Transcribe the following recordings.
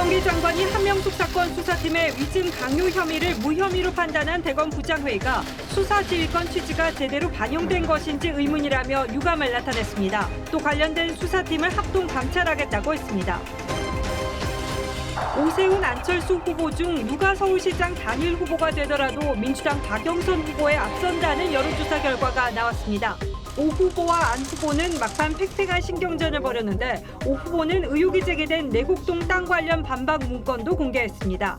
박범계 장관이 한명숙 사건 수사팀의 위증 강요 혐의를 무혐의로 판단한 대검 부장회의가 수사 지휘권 취지가 제대로 반영된 것인지 의문이라며 유감을 나타냈습니다. 또 관련된 수사팀을 합동 감찰하겠다고 했습니다. 오세훈, 안철수 후보 중 누가 서울시장 단일 후보가 되더라도 민주당 박영선 후보에 앞선다는 여론조사 결과가 나왔습니다. 오 후보와 안 후보는 막판 팽팽한 신경전을 벌였는데 오 후보는 의혹이 제기된 내곡동 땅 관련 반박 문건도 공개했습니다.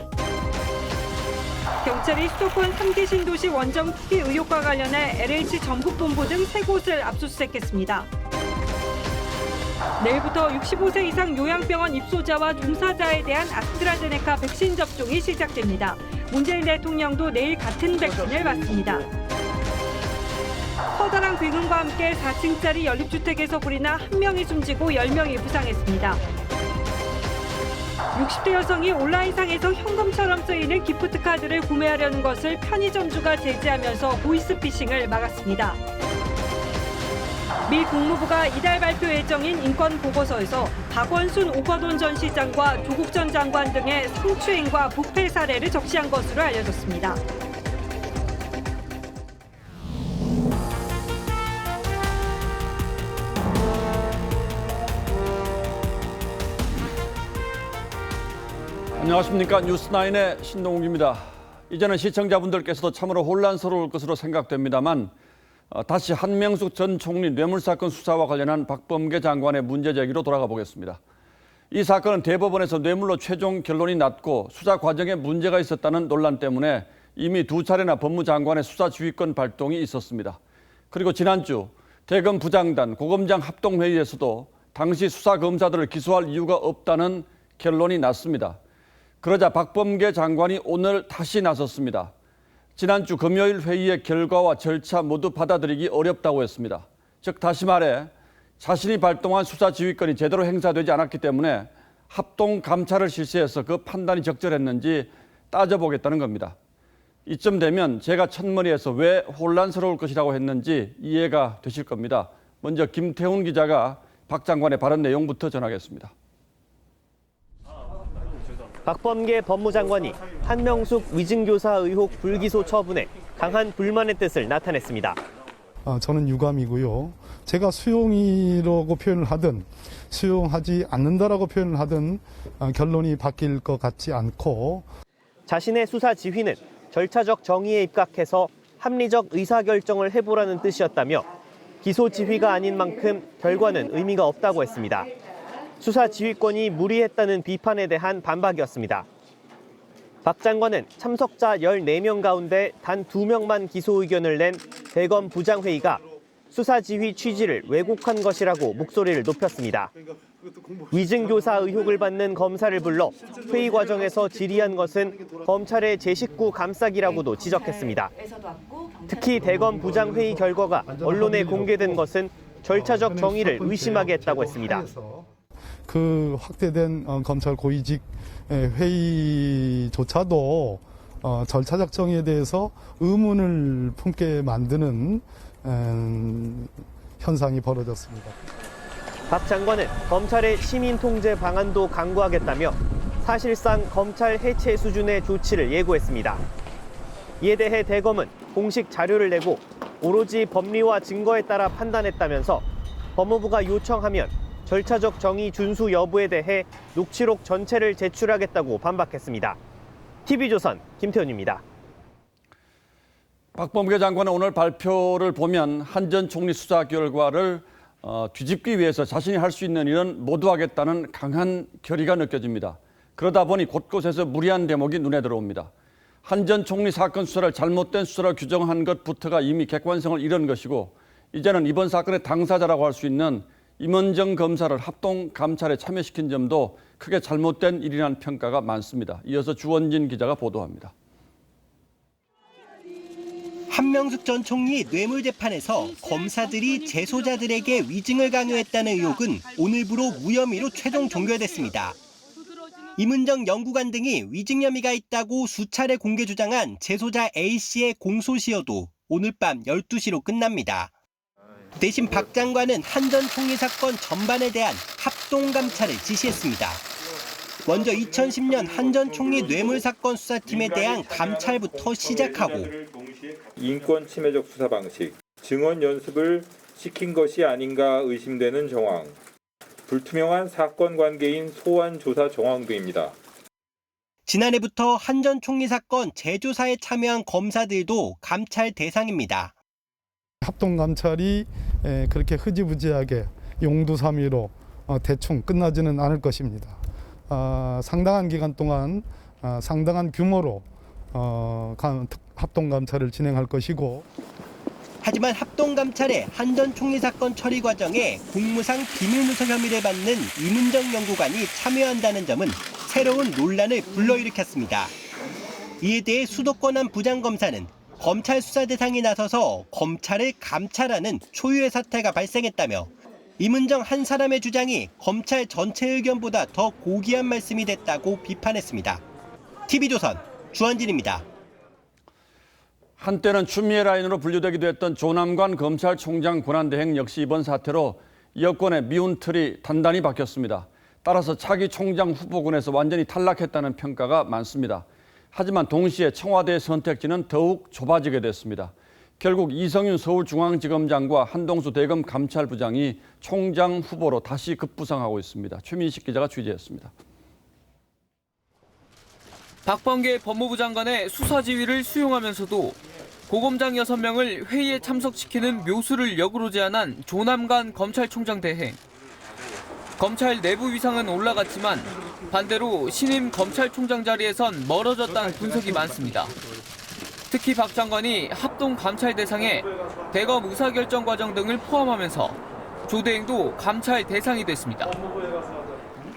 경찰이 수도권 3기 신도시 원정 투기 의혹과 관련해 LH 전북본부 등 3곳을 압수수색했습니다. 내일부터 65세 이상 요양병원 입소자와 종사자에 대한 아스트라제네카 백신 접종이 시작됩니다. 문재인 대통령도 내일 같은 백신을 맞습니다. 커다란 귀금과 함께 4층짜리 연립주택에서 불이 나 1명이 숨지고 10명이 부상했습니다. 60대 여성이 온라인상에서 현금처럼 쓰이는 기프트카드를 구매하려는 것을 편의점주가 제지하면서 보이스피싱을 막았습니다. 미 국무부가 이달 발표 예정인 인권 보고서에서 박원순 오거돈 전 시장과 조국 전 장관 등의 성추행과 부패 사례를 적시한 것으로 알려졌습니다. 안녕하십니까. 뉴스9의 신동욱입니다. 이제는 시청자분들께서도 참으로 혼란스러울 것으로 생각됩니다만 다시 한명숙 전 총리 뇌물사건 수사와 관련한 박범계 장관의 문제 제기로 돌아가 보겠습니다. 이 사건은 대법원에서 뇌물로 최종 결론이 났고 수사 과정에 문제가 있었다는 논란 때문에 이미 2차례나 법무장관의 수사지휘권 발동이 있었습니다. 그리고 지난주 대검 부장단 고검장 합동회의에서도 당시 수사검사들을 기소할 이유가 없다는 결론이 났습니다. 그러자 박범계 장관이 오늘 다시 나섰습니다. 지난주 금요일 회의의 결과와 절차 모두 받아들이기 어렵다고 했습니다. 즉 다시 말해 자신이 발동한 수사지휘권이 제대로 행사되지 않았기 때문에 합동 감찰을 실시해서 그 판단이 적절했는지 따져보겠다는 겁니다. 이쯤 되면 제가 첫머리에서 왜 혼란스러울 것이라고 했는지 이해가 되실 겁니다. 먼저 김태훈 기자가 박 장관의 발언 내용부터 전하겠습니다. 박범계 법무장관이 한명숙 위증교사 의혹 불기소 처분에 강한 불만의 뜻을 나타냈습니다. 저는 유감이고요. 제가 수용이라고 표현을 하든 수용하지 않는다라고 표현을 하든 결론이 바뀔 것 같지 않고 자신의 수사 지휘는 절차적 정의에 입각해서 합리적 의사결정을 해보라는 뜻이었다며 기소 지휘가 아닌 만큼 결과는 의미가 없다고 했습니다. 수사 지휘권이 무리했다는 비판에 대한 반박이었습니다. 박 장관은 참석자 14명 가운데 단 2명만 기소 의견을 낸 대검 부장회의가 수사 지휘 취지를 왜곡한 것이라고 목소리를 높였습니다. 위증교사 의혹을 받는 검사를 불러 회의 과정에서 질의한 것은 검찰의 제 식구 감싸기라고도 지적했습니다. 특히 대검 부장회의 결과가 언론에 공개된 것은 절차적 정의를 의심하게 했다고 했습니다. 그 확대된 검찰 고위직 회의조차도 절차적 정의에 대해서 의문을 품게 만드는 현상이 벌어졌습니다. 박 장관은 검찰의 시민 통제 방안도 강구하겠다며 사실상 검찰 해체 수준의 조치를 예고했습니다. 이에 대해 대검은 공식 자료를 내고 오로지 법리와 증거에 따라 판단했다면서 법무부가 요청하면 절차적 정의 준수 여부에 대해 녹취록 전체를 제출하겠다고 반박했습니다. TV조선 김태훈입니다. 박범계 장관은 오늘 발표를 보면 한 전 총리 수사 결과를 뒤집기 위해서 자신이 할 수 있는 일은 모두 하겠다는 강한 결의가 느껴집니다. 그러다 보니 곳곳에서 무리한 대목이 눈에 들어옵니다. 한 전 총리 사건 수사를 잘못된 수사로 규정한 것부터가 이미 객관성을 잃은 것이고 이제는 이번 사건의 당사자라고 할 수 있는 임원정 검사를 합동 감찰에 참여시킨 점도 크게 잘못된 일이라는 평가가 많습니다. 이어서 주원진 기자가 보도합니다. 한명숙 전 총리 뇌물 재판에서 검사들이 재소자들에게 위증을 강요했다는 의혹은 오늘부로 무혐의로 최종 종결됐습니다. 임은정 연구관 등이 위증 혐의가 있다고 수차례 공개 주장한 재소자 A씨의 공소시효도 오늘 밤 12시로 끝납니다. 대신 박 장관은 한 전 총리 사건 전반에 대한 합동 감찰을 지시했습니다. 먼저 2010년 한 전 총리 뇌물 사건 수사팀에 대한 감찰부터 시작하고 인권 침해적 수사 방식, 증언 연습을 시킨 것이 아닌가 의심되는 정황, 불투명한 사건 관계인 소환 조사 정황 등입니다. 지난해부터 한 전 총리 사건 재조사에 참여한 검사들도 감찰 대상입니다. 합동감찰이 그렇게 흐지부지하게 용두사미로 대충 끝나지는 않을 것입니다. 상당한 기간 동안 상당한 규모로 합동감찰을 진행할 것이고, 하지만 합동감찰의 한 전 총리 사건 처리 과정에 공무상 비밀누설 혐의를 받는 이문정 연구관이 참여한다는 점은 새로운 논란을 불러일으켰습니다. 이에 대해 수도권 부장검사는 검찰 수사 대상이 나서서 검찰을 감찰하는 초유의 사태가 발생했다며 이문정 한 사람의 주장이 검찰 전체 의견보다 더 고귀한 말씀이 됐다고 비판했습니다. TV조선 주한진입니다. 한때는 추미애 라인으로 분류되기도 했던 조남관 검찰총장 권한대행 역시 이번 사태로 여권의 미운 틀이 단단히 바뀌었습니다. 따라서 차기 총장 후보군에서 완전히 탈락했다는 평가가 많습니다. 하지만 동시에 청와대의 선택지는 더욱 좁아지게 됐습니다. 결국 이성윤 서울중앙지검장과 한동수 대검 감찰부장이 총장 후보로 다시 급부상하고 있습니다. 최민식 기자가 취재했습니다. 박범계 법무부 장관의 수사 지휘를 수용하면서도 고검장 6명을 회의에 참석시키는 묘수를 역으로 제안한 조남관 검찰총장 대행. 검찰 내부 위상은 올라갔지만 반대로 신임 검찰총장 자리에선 멀어졌다는 분석이 많습니다. 특히 박 장관이 합동 감찰 대상에 대검 의사결정 과정 등을 포함하면서 조 대행도 감찰 대상이 됐습니다.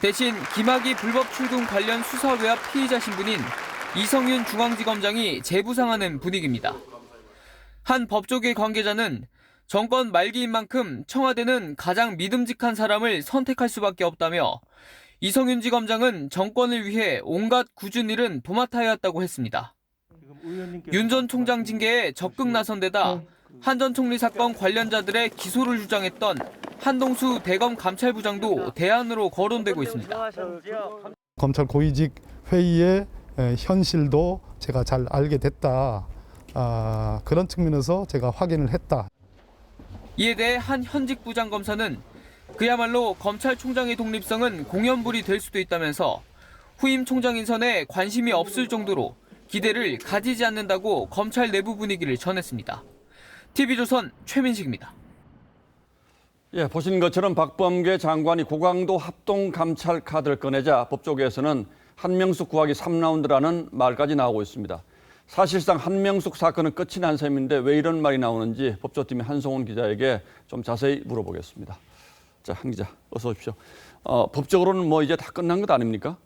대신 김학의 불법 출금 관련 수사 외압 피의자 신분인 이성윤 중앙지검장이 재부상하는 분위기입니다. 한 법조계 관계자는 정권 말기인 만큼 청와대는 가장 믿음직한 사람을 선택할 수밖에 없다며 이성윤 지검장은 정권을 위해 온갖 굳은 일은 도맡아야 했다고 했습니다. 윤 전 총장 징계에 적극 나선 데다 한 전 총리 사건 관련자들의 기소를 주장했던 한동수 대검 감찰부장도 대안으로 거론되고 있습니다. 검찰 고위직 회의의 현실도 제가 잘 알게 됐다. 그런 측면에서 제가 확인을 했다. 이에 대해 한 현직 부장검사는 그야말로 검찰총장의 독립성은 공연불이 될 수도 있다면서 후임 총장 인선에 관심이 없을 정도로 기대를 가지지 않는다고 검찰 내부 분위기를 전했습니다. TV조선 최민식입니다. 예, 보신 것처럼 박범계 장관이 고강도 합동 감찰 카드를 꺼내자 법조계에서는 한명숙 구하기 3라운드라는 말까지 나오고 있습니다. 사실상 한명숙 사건은 끝이 난 셈인데 왜 이런 말이 나오는지 법조팀의 한송훈 기자에게 좀 자세히 물어보겠습니다. 자, 한 기자 어서 오십시오. 법적으로는 뭐 이제 다 끝난 것 아닙니까?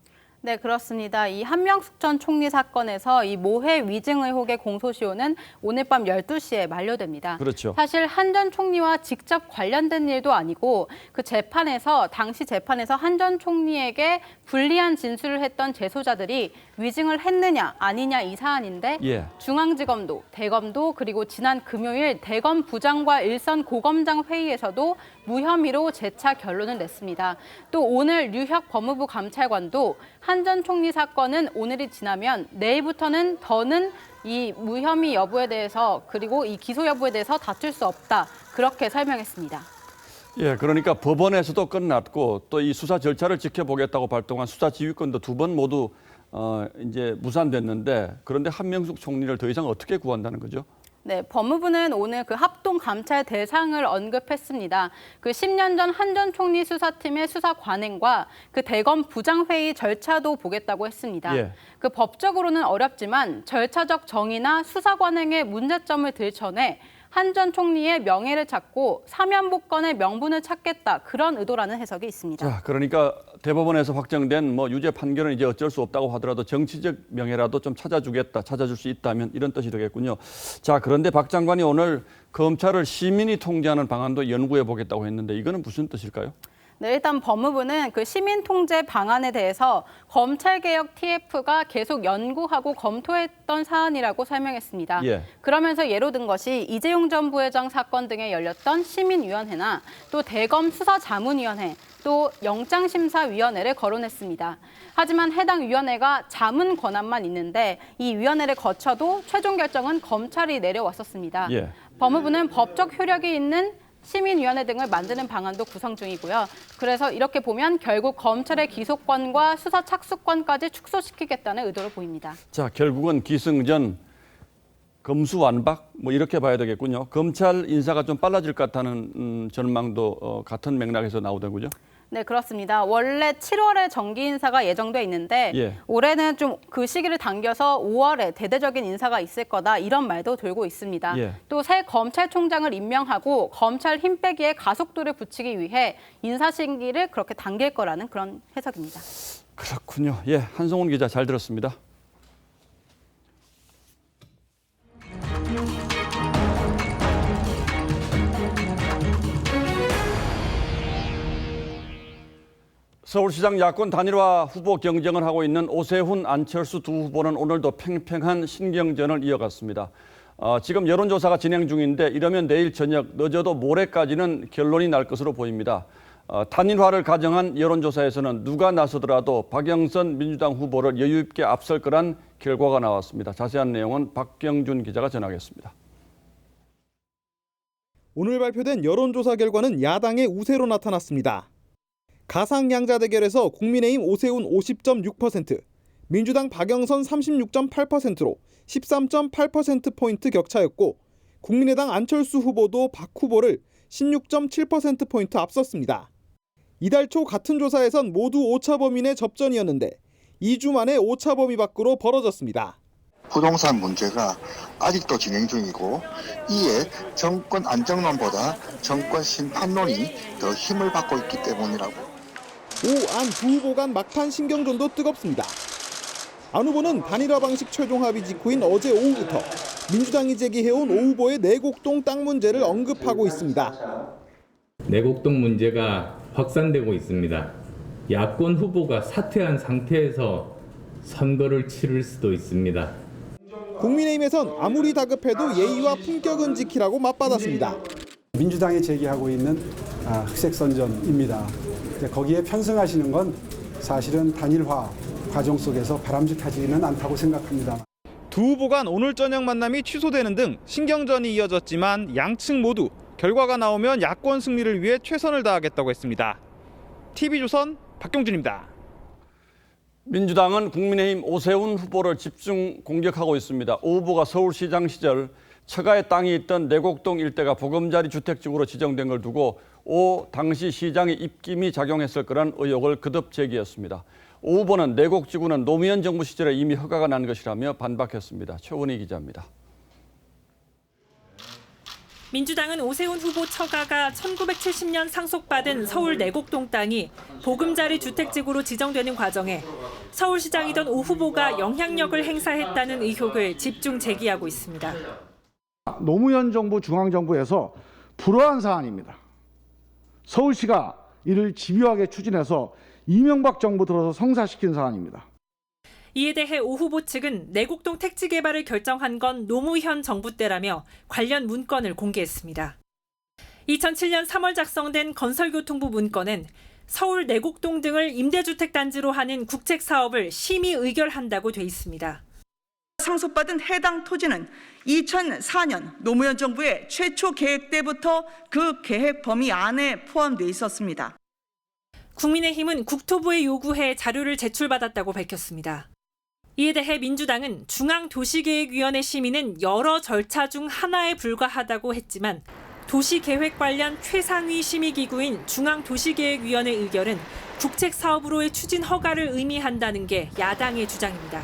네, 그렇습니다. 이 한명숙 전 총리 사건에서 이 모해 위증 의혹의 공소시효는 오늘 밤 12시에 만료됩니다. 그렇죠. 사실 한 전 총리와 직접 관련된 일도 아니고 그 당시 재판에서 한 전 총리에게 불리한 진술을 했던 재소자들이 위증을 했느냐 아니냐 이 사안인데 예. 중앙지검도 대검도 그리고 지난 금요일 대검 부장과 일선 고검장 회의에서도 무혐의로 재차 결론을 냈습니다. 또 오늘 류혁 법무부 감찰관도 한 전 총리 사건은 오늘이 지나면 내일부터는 더는 이 무혐의 여부에 대해서 그리고 이 기소 여부에 대해서 다툴 수 없다. 그렇게 설명했습니다. 예, 그러니까 법원에서도 끝났고 또 이 수사 절차를 지켜보겠다고 발동한 수사 지휘권도 2번 모두 이제 무산됐는데 그런데 한명숙 총리를 더 이상 어떻게 구한다는 거죠? 네, 법무부는 오늘 그 합동 감찰 대상을 언급했습니다. 그 10년 전 한 전 총리 수사팀의 수사 관행과 그 대검 부장 회의 절차도 보겠다고 했습니다. 예. 그 법적으로는 어렵지만 절차적 정의나 수사 관행의 문제점을 들춰내 한 전 총리의 명예를 찾고 사면복권의 명분을 찾겠다 그런 의도라는 해석이 있습니다. 자, 그러니까 대법원에서 확정된 뭐 유죄 판결은 이제 어쩔 수 없다고 하더라도 정치적 명예라도 좀 찾아줄 수 있다면 이런 뜻이 되겠군요. 자, 그런데 박 장관이 오늘 검찰을 시민이 통제하는 방안도 연구해 보겠다고 했는데 이거는 무슨 뜻일까요? 네, 일단 법무부는 그 시민 통제 방안에 대해서 검찰개혁 TF가 계속 연구하고 검토했던 사안이라고 설명했습니다. 예. 그러면서 예로 든 것이 이재용 전 부회장 사건 등에 열렸던 시민위원회나 또 대검 수사자문위원회, 또 영장심사위원회를 거론했습니다. 하지만 해당 위원회가 자문 권한만 있는데 이 위원회를 거쳐도 최종 결정은 검찰이 내려왔었습니다. 예. 법무부는 법적 효력이 있는 시민위원회 등을 만드는 방안도 구성 중이고요. 그래서 이렇게 보면 결국 검찰의 기소권과 수사 착수권까지 축소시키겠다는 의도로 보입니다. 자, 결국은 기승전, 검수완박 뭐 이렇게 봐야 되겠군요. 검찰 인사가 좀 빨라질 것 같다는 전망도 같은 맥락에서 나오더군요. 네, 그렇습니다. 원래 7월에 정기 인사가 예정돼 있는데 예. 올해는 좀 그 시기를 당겨서 5월에 대대적인 인사가 있을 거다 이런 말도 돌고 있습니다. 예. 또 새 검찰총장을 임명하고 검찰 힘 빼기에 가속도를 붙이기 위해 인사 시기를 그렇게 당길 거라는 그런 해석입니다. 그렇군요. 예, 한송훈 기자 잘 들었습니다. 서울시장 야권 단일화 후보 경쟁을 하고 있는 오세훈, 안철수 두 후보는 오늘도 팽팽한 신경전을 이어갔습니다. 지금 여론조사가 진행 중인데 이러면 내일 저녁, 늦어도 모레까지는 결론이 날 것으로 보입니다. 단일화를 가정한 여론조사에서는 누가 나서더라도 박영선 민주당 후보를 여유 있게 앞설 거란 결과가 나왔습니다. 자세한 내용은 박경준 기자가 전하겠습니다. 오늘 발표된 여론조사 결과는 야당의 우세로 나타났습니다. 가상양자 대결에서 국민의힘 오세훈 50.6%, 민주당 박영선 36.8%로 13.8%포인트 격차였고 국민의당 안철수 후보도 박 후보를 16.7%포인트 앞섰습니다. 이달 초 같은 조사에선 모두 오차 범위 내 접전이었는데 2주 만에 오차 범위 밖으로 벌어졌습니다. 부동산 문제가 아직도 진행 중이고 이에 정권 안정론보다 정권 심판론이 더 힘을 받고 있기 때문이라고. 오, 안 두 후보 간 막판 신경전도 뜨겁습니다. 안 후보는 단일화 방식 최종 합의 직후인 어제 오후부터 민주당이 제기해온 오 후보의 내곡동 땅 문제를 언급하고 있습니다. 내곡동 문제가 확산되고 있습니다. 야권 후보가 사퇴한 상태에서 선거를 치를 수도 있습니다. 국민의힘에선 아무리 다급해도 예의와 품격은 지키라고 맞받았습니다. 민주당이 제기하고 있는 흑색 선전입니다. 거기에 편승하시는 건 사실은 단일화 과정 속에서 바람직하지는 않다고 생각합니다. 두 후보 간 오늘 저녁 만남이 취소되는 등 신경전이 이어졌지만 양측 모두 결과가 나오면 야권 승리를 위해 최선을 다하겠다고 했습니다. TV조선 박경준입니다. 민주당은 국민의힘 오세훈 후보를 집중 공격하고 있습니다. 오 후보가 서울시장 시절 처가에 땅이 있던 내곡동 일대가 보금자리 주택지구로 지정된 걸 두고 오 당시 시장의 입김이 작용했을 거란 의혹을 거듭 제기했습니다. 오 후보는 내곡지구는 노무현 정부 시절에 이미 허가가 난 것이라며 반박했습니다. 최원희 기자입니다. 민주당은 오세훈 후보 처가가 1970년 상속받은 서울 내곡동 땅이 보금자리 주택지구로 지정되는 과정에 서울시장이던 오 후보가 영향력을 행사했다는 의혹을 집중 제기하고 있습니다. 노무현 정부 중앙정부에서 불허한 사안입니다. 서울시가 이를 집요하게 추진해서 이명박 정부 들어서 성사시킨 사안입니다. 이에 대해 오 후보 측은 내곡동 택지 개발을 결정한 건 노무현 정부 때라며 관련 문건을 공개했습니다. 2007년 3월 작성된 건설교통부 문건은 서울 내곡동 등을 임대주택 단지로 하는 국책 사업을 심의 의결한다고 돼 있습니다. 상속받은 해당 토지는 2004년 노무현 정부의 최초 계획 때부터 그 계획 범위 안에 포함돼 있었습니다. 국민의힘은 국토부에 요구해 자료를 제출받았다고 밝혔습니다. 이에 대해 민주당은 중앙도시계획위원회 심의는 여러 절차 중 하나에 불과하다고 했지만 도시계획 관련 최상위 심의기구인 중앙도시계획위원회 의결은 국책사업으로의 추진 허가를 의미한다는 게 야당의 주장입니다.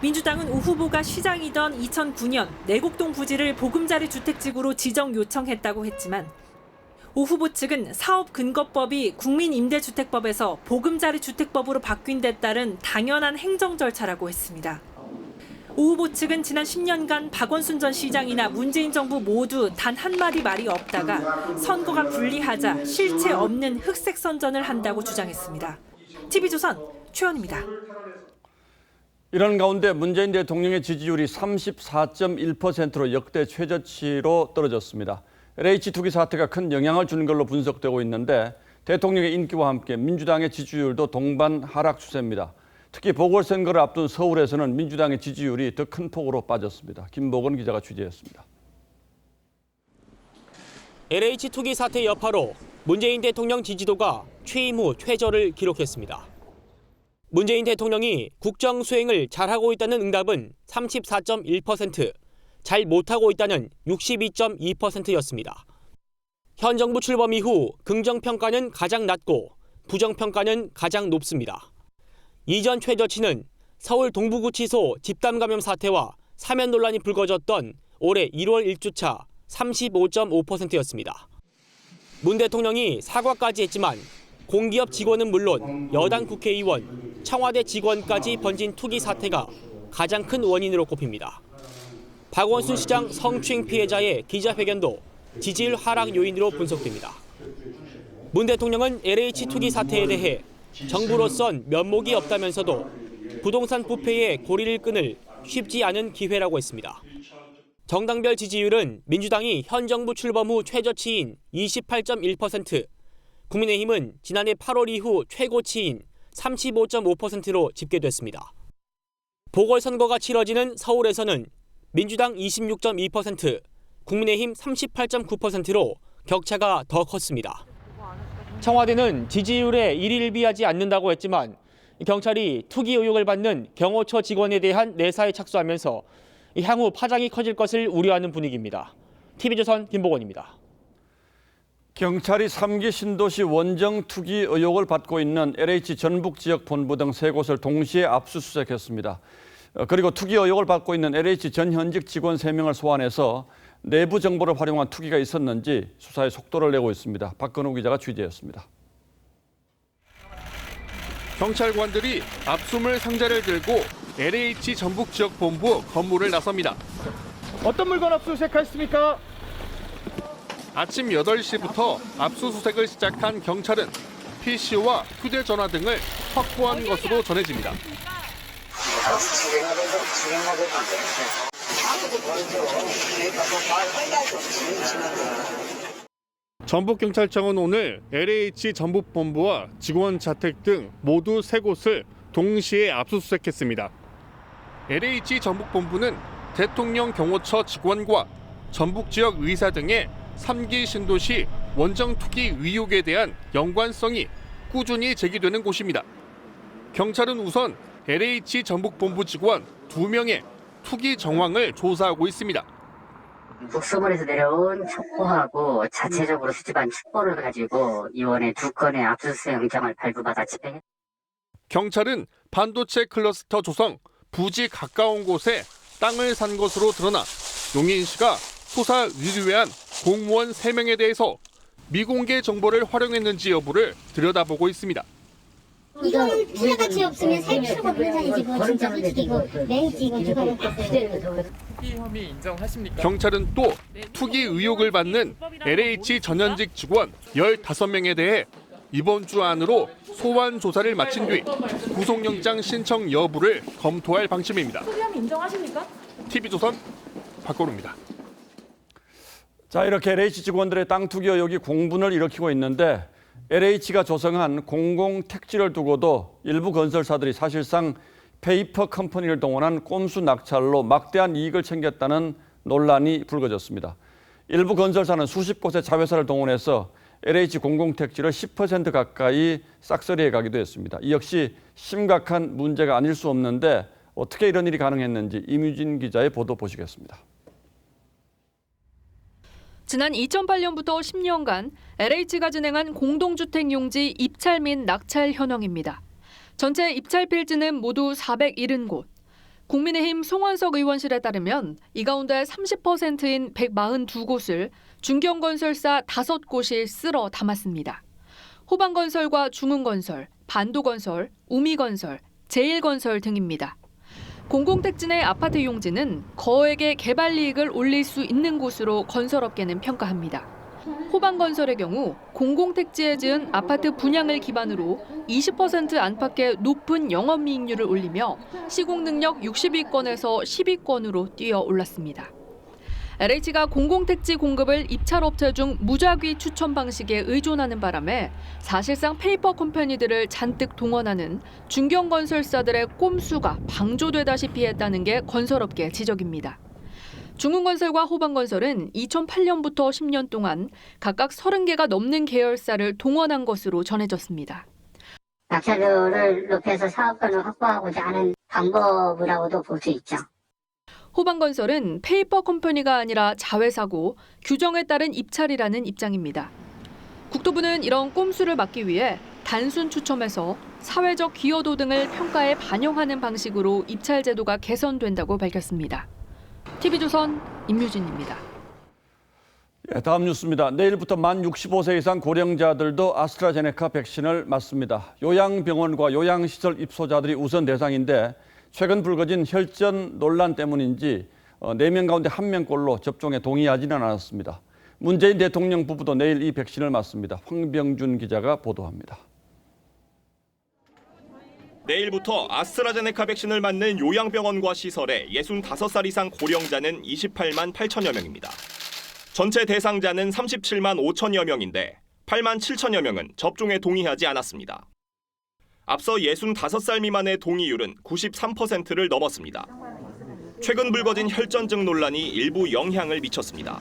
민주당은 오 후보가 시장이던 2009년 내곡동 부지를 보금자리 주택지구로 지정 요청했다고 했지만 오 후보 측은 사업근거법이 국민임대주택법에서 보금자리 주택법으로 바뀐 데 따른 당연한 행정 절차라고 했습니다. 오 후보 측은 지난 10년간 박원순 전 시장이나 문재인 정부 모두 단 한마디 말이 없다가 선거가 불리하자 실체 없는 흑색 선전을 한다고 주장했습니다. TV조선 최원입니다. 이런 가운데 문재인 대통령의 지지율이 34.1%로 역대 최저치로 떨어졌습니다. LH 투기 사태가 큰 영향을 준 걸로 분석되고 있는데 대통령의 인기와 함께 민주당의 지지율도 동반 하락 추세입니다. 특히 보궐선거를 앞둔 서울에서는 민주당의 지지율이 더 큰 폭으로 빠졌습니다. 김보건 기자가 취재했습니다. LH 투기 사태 여파로 문재인 대통령 지지도가 취임 후 최저를 기록했습니다. 문재인 대통령이 국정 수행을 잘하고 있다는 응답은 34.1%, 잘 못하고 있다는 62.2%였습니다. 현 정부 출범 이후 긍정평가는 가장 낮고 부정평가는 가장 높습니다. 이전 최저치는 서울 동부구치소 집단 감염 사태와 사면 논란이 불거졌던 올해 1월 1주차 35.5%였습니다. 문 대통령이 사과까지 했지만 공기업 직원은 물론 여당 국회의원, 청와대 직원까지 번진 투기 사태가 가장 큰 원인으로 꼽힙니다. 박원순 시장 성추행 피해자의 기자회견도 지지율 하락 요인으로 분석됩니다. 문 대통령은 LH 투기 사태에 대해 정부로선 면목이 없다면서도 부동산 부패의 고리를 끊을 쉽지 않은 기회라고 했습니다. 정당별 지지율은 민주당이 현 정부 출범 후 최저치인 28.1%, 국민의힘은 지난해 8월 이후 최고치인 35.5%로 집계됐습니다. 보궐선거가 치러지는 서울에서는 민주당 26.2%, 국민의힘 38.9%로 격차가 더 컸습니다. 청와대는 지지율에 일일비하지 않는다고 했지만 경찰이 투기 의혹을 받는 경호처 직원에 대한 내사에 착수하면서 향후 파장이 커질 것을 우려하는 분위기입니다. TV조선 김보건입니다. 경찰이 3기 신도시 원정 투기 의혹을 받고 있는 LH 전북 지역 본부 등 3곳을 동시에 압수수색했습니다. 그리고 투기 의혹을 받고 있는 LH 전 현직 직원 3명을 소환해서 내부 정보를 활용한 투기가 있었는지 수사에 속도를 내고 있습니다. 박근우 기자가 취재했습니다. 경찰관들이 압수물 상자를 들고 LH 전북 지역 본부 건물을 나섭니다. 어떤 물건 압수수색하셨습니까? 아침 8시부터 압수수색을 시작한 경찰은 PC와 휴대전화 등을 확보한 것으로 전해집니다. 전북경찰청은 오늘 LH 전북본부와 직원 자택 등 모두 3곳을 동시에 압수수색했습니다. LH 전북본부는 대통령 경호처 직원과 전북 지역 의사 등의 3기 신도시 원정 투기 의혹에 대한 연관성이 꾸준히 제기되는 곳입니다. 경찰은 우선 LH 전북본부 직원 2명의 투기 정황을 조사하고 있습니다. 북서물에서 내려온 첩보하고 자체적으로 수집한 첩보를 가지고 이번에 2건의 압수수색 영장을 발부받아 집행했습니다. 경찰은 반도체 클러스터 조성, 부지 가까운 곳에 땅을 산 것으로 드러나 용인시가 수사 의뢰한 공무원 3명에 대해서 미공개 정보를 활용했는지 여부를 들여다보고 있습니다. 이거 투자가치 없으면 살 필요가 없는 산이지 뭐 진짜 솔직히 이거 맹지 이거 누가 먹겠어요. 투기 혐의 인정하십니까? 경찰은 또 투기 의혹을 받는 LH 전현직 직원 15명에 대해 이번 주 안으로 소환 조사를 마친 뒤 구속영장 신청 여부를 검토할 방침입니다. 투기 혐의 인정하십니까? TV조선 박건우입니다. 자, 이렇게 LH 직원들의 땅 투기 의혹이 공분을 일으키고 있는데 LH가 조성한 공공택지를 두고도 일부 건설사들이 사실상 페이퍼 컴퍼니를 동원한 꼼수 낙찰로 막대한 이익을 챙겼다는 논란이 불거졌습니다. 일부 건설사는 수십 곳의 자회사를 동원해서 LH 공공택지를 10% 가까이 싹쓸이해 가기도 했습니다. 이 역시 심각한 문제가 아닐 수 없는데 어떻게 이런 일이 가능했는지 임유진 기자의 보도 보시겠습니다. 지난 2008년부터 10년간 LH가 진행한 공동주택 용지 입찰 및 낙찰 현황입니다. 전체 입찰 필지는 모두 470곳. 국민의힘 송원석 의원실에 따르면 이 가운데 30%인 142곳을 중견건설사 5곳이 쓸어 담았습니다. 호방건설과 중흥건설, 반도건설, 우미건설, 제일건설 등입니다. 공공택지 내 아파트 용지는 거액의 개발 이익을 올릴 수 있는 곳으로 건설업계는 평가합니다. 호반건설의 경우 공공택지에 지은 아파트 분양을 기반으로 20% 안팎의 높은 영업이익률을 올리며 시공 능력 60위권에서 10위권으로 뛰어 올랐습니다. LH가 공공택지 공급을 입찰업체 중 무작위 추천 방식에 의존하는 바람에 사실상 페이퍼 컴퍼니들을 잔뜩 동원하는 중견건설사들의 꼼수가 방조되다시피 했다는 게 건설업계 지적입니다. 중흥건설과 호반건설은 2008년부터 10년 동안 각각 30개가 넘는 계열사를 동원한 것으로 전해졌습니다. 낙찰료를 높여서 사업권을 확보하고자 하는 방법이라고도 볼 수 있죠. 호반건설은 페이퍼 컴퍼니가 아니라 자회사고 규정에 따른 입찰이라는 입장입니다. 국토부는 이런 꼼수를 막기 위해 단순 추첨에서 사회적 기여도 등을 평가에 반영하는 방식으로 입찰 제도가 개선된다고 밝혔습니다. TV조선 임유진입니다. 다음 뉴스입니다. 내일부터 만 65세 이상 고령자들도 아스트라제네카 백신을 맞습니다. 요양병원과 요양시설 입소자들이 우선 대상인데 최근 불거진 혈전 논란 때문인지 4명 가운데 1명꼴로 접종에 동의하지는 않았습니다. 문재인 대통령 부부도 내일 이 백신을 맞습니다. 황병준 기자가 보도합니다. 내일부터 아스트라제네카 백신을 맞는 요양병원과 시설에 65살 이상 고령자는 28만 8천여 명입니다. 전체 대상자는 37만 5천여 명인데 8만 7천여 명은 접종에 동의하지 않았습니다. 앞서 65살 미만의 동의율은 93%를 넘었습니다. 최근 불거진 혈전증 논란이 일부 영향을 미쳤습니다.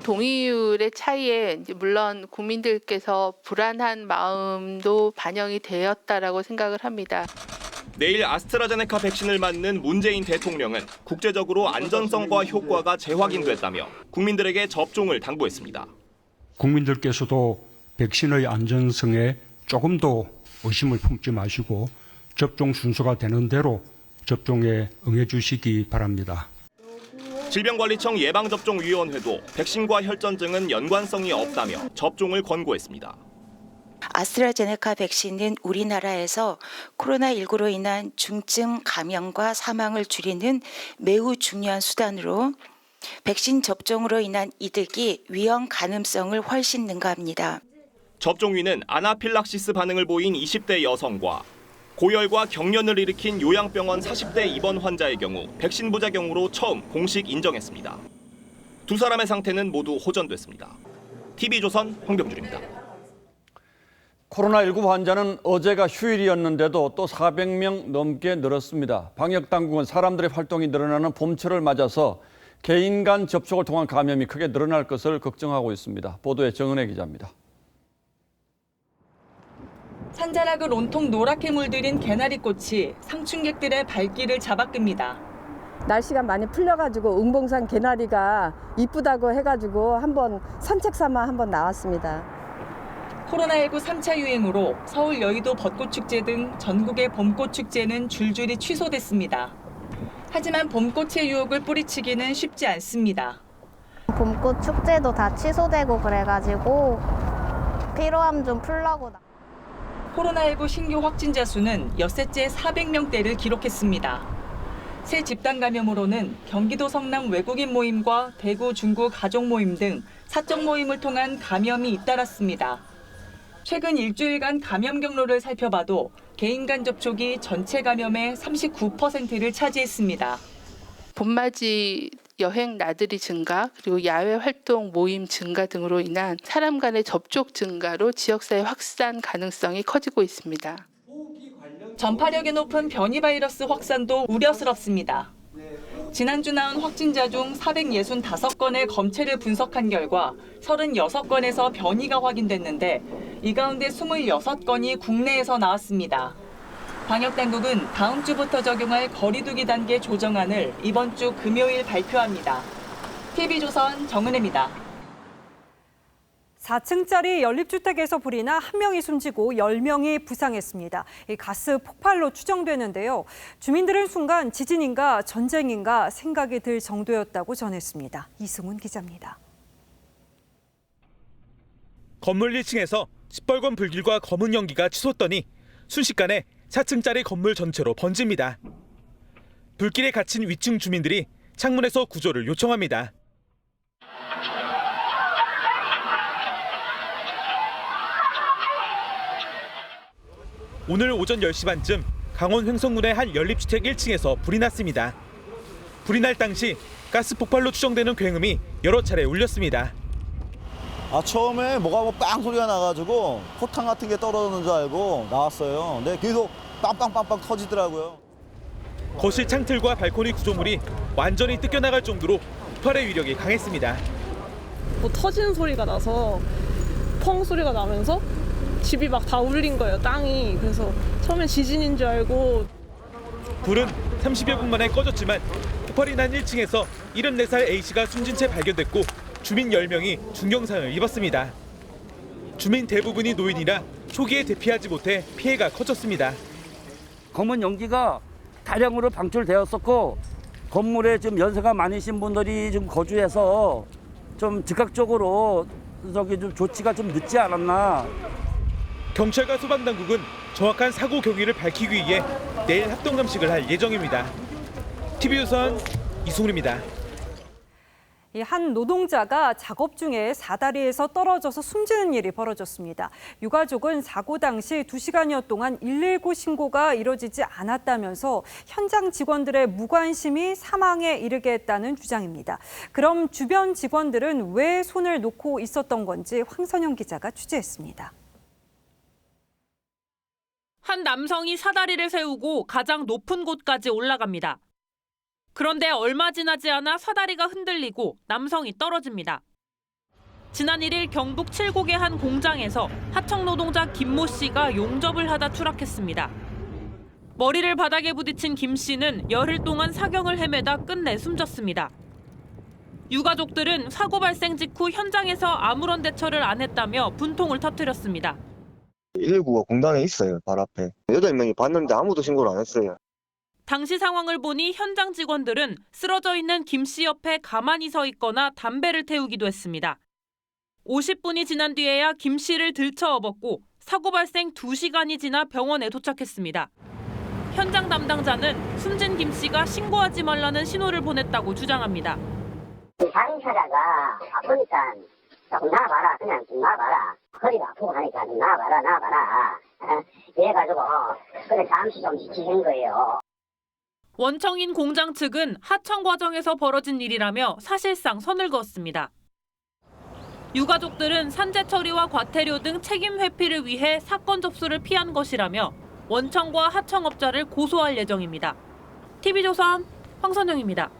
동의율의 차이에 물론 국민들께서 불안한 마음도 반영이 되었다라고 생각을 합니다. 내일 아스트라제네카 백신을 맞는 문재인 대통령은 국제적으로 안전성과 효과가 재확인됐다며 국민들에게 접종을 당부했습니다. 국민들께서도 백신의 안전성에 조금 더 의심을 품지 마시고 접종 순서가 되는 대로 접종에 응해 주시기 바랍니다. 질병관리청 예방접종위원회도 백신과 혈전증은 연관성이 없다며 접종을 권고했습니다. 아스트라제네카 백신은 우리나라에서 코로나19로 인한 중증 감염과 사망을 줄이는 매우 중요한 수단으로 백신 접종으로 인한 이득이 위험 가능성을 훨씬 능가합니다. 접종위는 아나필락시스 반응을 보인 20대 여성과 고열과 경련을 일으킨 요양병원 40대 입원 환자의 경우 백신 부작용으로 처음 공식 인정했습니다. 두 사람의 상태는 모두 호전됐습니다. TV조선 황병준입니다. 코로나19 환자는 어제가 휴일이었는데도 또 400명 넘게 늘었습니다. 방역당국은 사람들의 활동이 늘어나는 봄철을 맞아서 개인 간 접촉을 통한 감염이 크게 늘어날 것을 걱정하고 있습니다. 보도에 정은혜 기자입니다. 산자락을 온통 노랗게 물들인 개나리꽃이 상춘객들의 발길을 잡아끕니다. 날씨가 많이 풀려가지고 응봉산 개나리가 이쁘다고 해가지고 한번 산책 삼아 한번 나왔습니다. 코로나19 3차 유행으로 서울 여의도 벚꽃축제 등 전국의 봄꽃축제는 줄줄이 취소됐습니다. 하지만 봄꽃의 유혹을 뿌리치기는 쉽지 않습니다. 봄꽃 축제도 다 취소되고 그래가지고 피로함 좀 풀려고. 코로나19 신규 확진자 수는 엿새째 400명대를 기록했습니다. 새 집단 감염으로는 경기도 성남 외국인 모임과 대구 중구 가족 모임 등 사적 모임을 통한 감염이 잇따랐습니다. 최근 일주일간 감염 경로를 살펴봐도 개인 간 접촉이 전체 감염의 39%를 차지했습니다. 봄맞이 여행 나들이 증가, 그리고 야외 활동 모임 증가 등으로 인한 사람 간의 접촉 증가로 지역사회 확산 가능성이 커지고 있습니다. 전파력이 높은 변이 바이러스 확산도 우려스럽습니다. 지난주 나온 확진자 중 465건의 검체를 분석한 결과 36건에서 변이가 확인됐는데 이 가운데 26건이 국내에서 나왔습니다. 방역당국은 다음 주부터 적용할 거리두기 단계 조정안을 이번 주 금요일 발표합니다. TV조선 정은혜입니다. 4층짜리 연립주택에서 불이 나 1명이 숨지고 10명이 부상했습니다. 이 가스 폭발로 추정되는데요. 주민들은 순간 지진인가 전쟁인가 생각이 들 정도였다고 전했습니다. 이승훈 기자입니다. 건물 1층에서 시뻘건 불길과 검은 연기가 치솟더니 순식간에 4층짜리 건물 전체로 번집니다. 불길에 갇힌 위층 주민들이 창문에서 구조를 요청합니다. 오늘 오전 10시 반쯤 강원 횡성군의 한 연립주택 1층에서 불이 났습니다. 불이 날 당시 가스 폭발로 추정되는 굉음이 여러 차례 울렸습니다. 처음에 뭐가 빵 소리가 나가지고 포탄 같은 게 떨어지는 줄 알고 나왔어요. 근데 계속 빵빵빵빵 터지더라고요. 거실 창틀과 발코니 구조물이 완전히 뜯겨나갈 정도로 폭발의 위력이 강했습니다. 뭐 터지는 소리가 나서 펑 소리가 나면서 집이 막 다 울린 거예요, 땅이. 그래서 처음엔 지진인 줄 알고. 불은 30여 분 만에 꺼졌지만 폭발이 난 1층에서 74살 A씨가 숨진 채 발견됐고 주민 10명이 중경상을 입었습니다. 주민 대부분이 노인이라 초기에 대피하지 못해 피해가 커졌습니다. 검은 연기가 다량으로 방출되었었고 건물에 지금 연세가 많으신 분들이 좀 거주해서 좀 즉각적으로 좀 조치가 좀 늦지 않았나. 경찰과 소방당국은 정확한 사고 경위를 밝히기 위해 내일 합동 감식을 할 예정입니다. TV조선 이승훈입니다. 한 노동자가 작업 중에 사다리에서 떨어져서 숨지는 일이 벌어졌습니다. 유가족은 사고 당시 2시간여 동안 119 신고가 이뤄지지 않았다면서 현장 직원들의 무관심이 사망에 이르게 했다는 주장입니다. 그럼 주변 직원들은 왜 손을 놓고 있었던 건지 황선영 기자가 취재했습니다. 한 남성이 사다리를 세우고 가장 높은 곳까지 올라갑니다. 그런데 얼마 지나지 않아 사다리가 흔들리고 남성이 떨어집니다. 지난 1일 경북 칠곡의 한 공장에서 하청 노동자 김모 씨가 용접을 하다 추락했습니다. 머리를 바닥에 부딪힌 김 씨는 열흘 동안 사경을 헤매다 끝내 숨졌습니다. 유가족들은 사고 발생 직후 현장에서 아무런 대처를 안 했다며 분통을 터뜨렸습니다. 119가 공단에 있어요, 바로 앞에. 8명이 봤는데 아무도 신고를 안 했어요. 당시 상황을 보니 현장 직원들은 쓰러져 있는 김 씨 옆에 가만히 서 있거나 담배를 태우기도 했습니다. 50분이 지난 뒤에야 김 씨를 들쳐 업었고 사고 발생 2시간이 지나 병원에 도착했습니다. 현장 담당자는 숨진 김 씨가 신고하지 말라는 신호를 보냈다고 주장합니다. 자동차자가 아프니까 조금 나와봐라. 그냥 좀 나와봐라. 허리가 아프고 하니까 좀 나와봐라. 이래가지고 그래 잠시 좀 지키는 거예요. 원청인 공장 측은 하청 과정에서 벌어진 일이라며 사실상 선을 그었습니다. 유가족들은 산재 처리와 과태료 등 책임 회피를 위해 사건 접수를 피한 것이라며 원청과 하청업자를 고소할 예정입니다. TV조선 황선영입니다.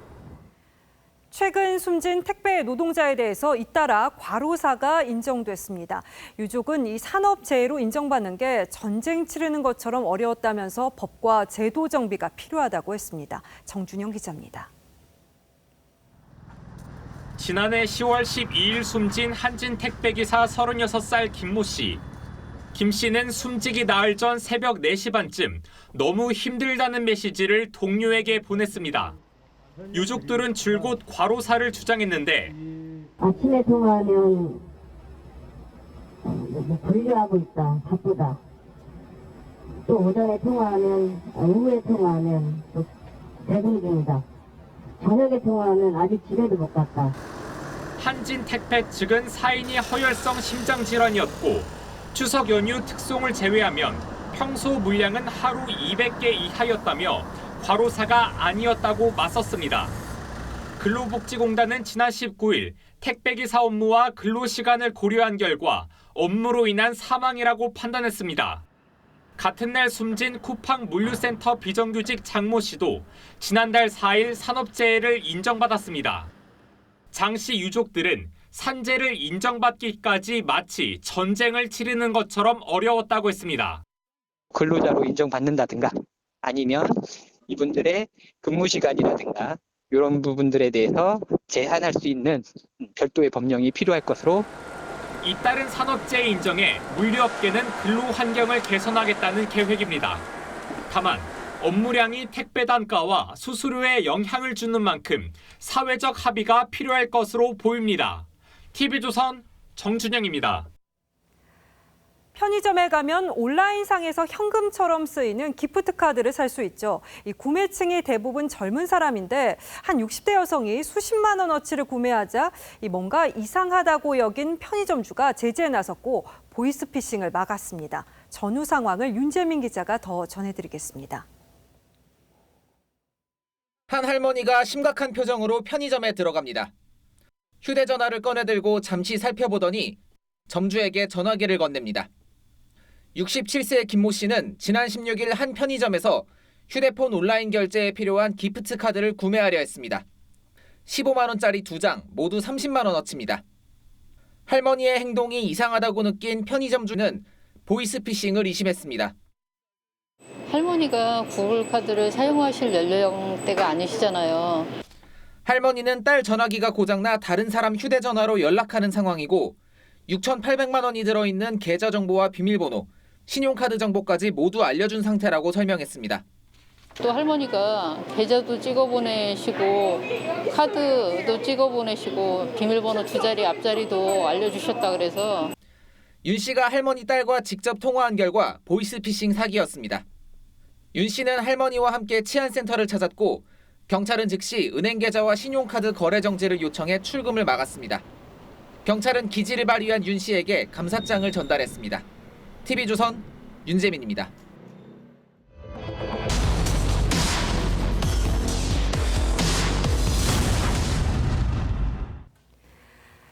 최근 숨진 택배 노동자에 대해서 잇따라 과로사가 인정됐습니다. 유족은 이 산업재해로 인정받는 게 전쟁 치르는 것처럼 어려웠다면서 법과 제도 정비가 필요하다고 했습니다. 정준영 기자입니다. 지난해 10월 12일 숨진 한진 택배기사 36살 김모 씨. 김 씨는 숨지기 나흘 전 새벽 4시 반쯤 너무 힘들다는 메시지를 동료에게 보냈습니다. 유족들은 줄곧 과로사를 주장했는데 아침에 통화하면 분류하고 있다, 바쁘다. 또 오전에 통화하면, 오후에 통화하면 또 배송 중이다. 저녁에 통화하면 아직 집에도 못 갔다. 한진 택배 측은 사인이 허혈성 심장질환이었고 추석 연휴 특송을 제외하면 평소 물량은 하루 200개 이하였다며 과로사가 아니었다고 맞섰습니다. 근로복지공단은 지난 19일 택배기사 업무와 근로시간을 고려한 결과 업무로 인한 사망이라고 판단했습니다. 같은 날 숨진 쿠팡 물류센터 비정규직 장모 씨도 지난달 4일 산업재해를 인정받았습니다. 장 씨 유족들은 산재를 인정받기까지 마치 전쟁을 치르는 것처럼 어려웠다고 했습니다. 근로자로 인정받는다든가 아니면 이분들의 근무 시간이라든가 이런 부분들에 대해서 제한할 수 있는 별도의 법령이 필요할 것으로. 잇따른 산업재해 인정에 물류업계는 근로 환경을 개선하겠다는 계획입니다. 다만 업무량이 택배 단가와 수수료에 영향을 주는 만큼 사회적 합의가 필요할 것으로 보입니다. TV조선 정준영입니다. 편의점에 가면 온라인상에서 현금처럼 쓰이는 기프트 카드를 살 수 있죠. 이 구매층이 대부분 젊은 사람인데 한 60대 여성이 수십만 원어치를 구매하자 뭔가 이상하다고 여긴 편의점주가 제재에 나섰고 보이스피싱을 막았습니다. 전후 상황을 윤재민 기자가 더 전해드리겠습니다. 한 할머니가 심각한 표정으로 편의점에 들어갑니다. 휴대전화를 꺼내들고 잠시 살펴보더니 점주에게 전화기를 건넵니다. 67세 김모 씨는 지난 16일 한 편의점에서 휴대폰 온라인 결제에 필요한 기프트 카드를 구매하려 했습니다. 15만 원짜리 2장, 모두 30만 원어치입니다. 할머니의 행동이 이상하다고 느낀 편의점주는 보이스피싱을 의심했습니다. 할머니가 구글 카드를 사용하실 연령대가 아니시잖아요. 할머니는 딸 전화기가 고장나 다른 사람 휴대전화로 연락하는 상황이고 6,800만 원이 들어있는 계좌 정보와 비밀번호, 신용카드 정보까지 모두 알려준 상태라고 설명했습니다. 또 할머니가 계좌도 찍어보내시고 카드도 찍어보내시고 비밀번호 2자리 앞자리도 알려주셨다 그래서 윤 씨가 할머니 딸과 직접 통화한 결과 보이스피싱 사기였습니다. 윤 씨는 할머니와 함께 치안센터를 찾았고 경찰은 즉시 은행 계좌와 신용카드 거래 정지를 요청해 출금을 막았습니다. 경찰은 기지를 발휘한 윤 씨에게 감사장을 전달했습니다. TV조선 윤재민입니다.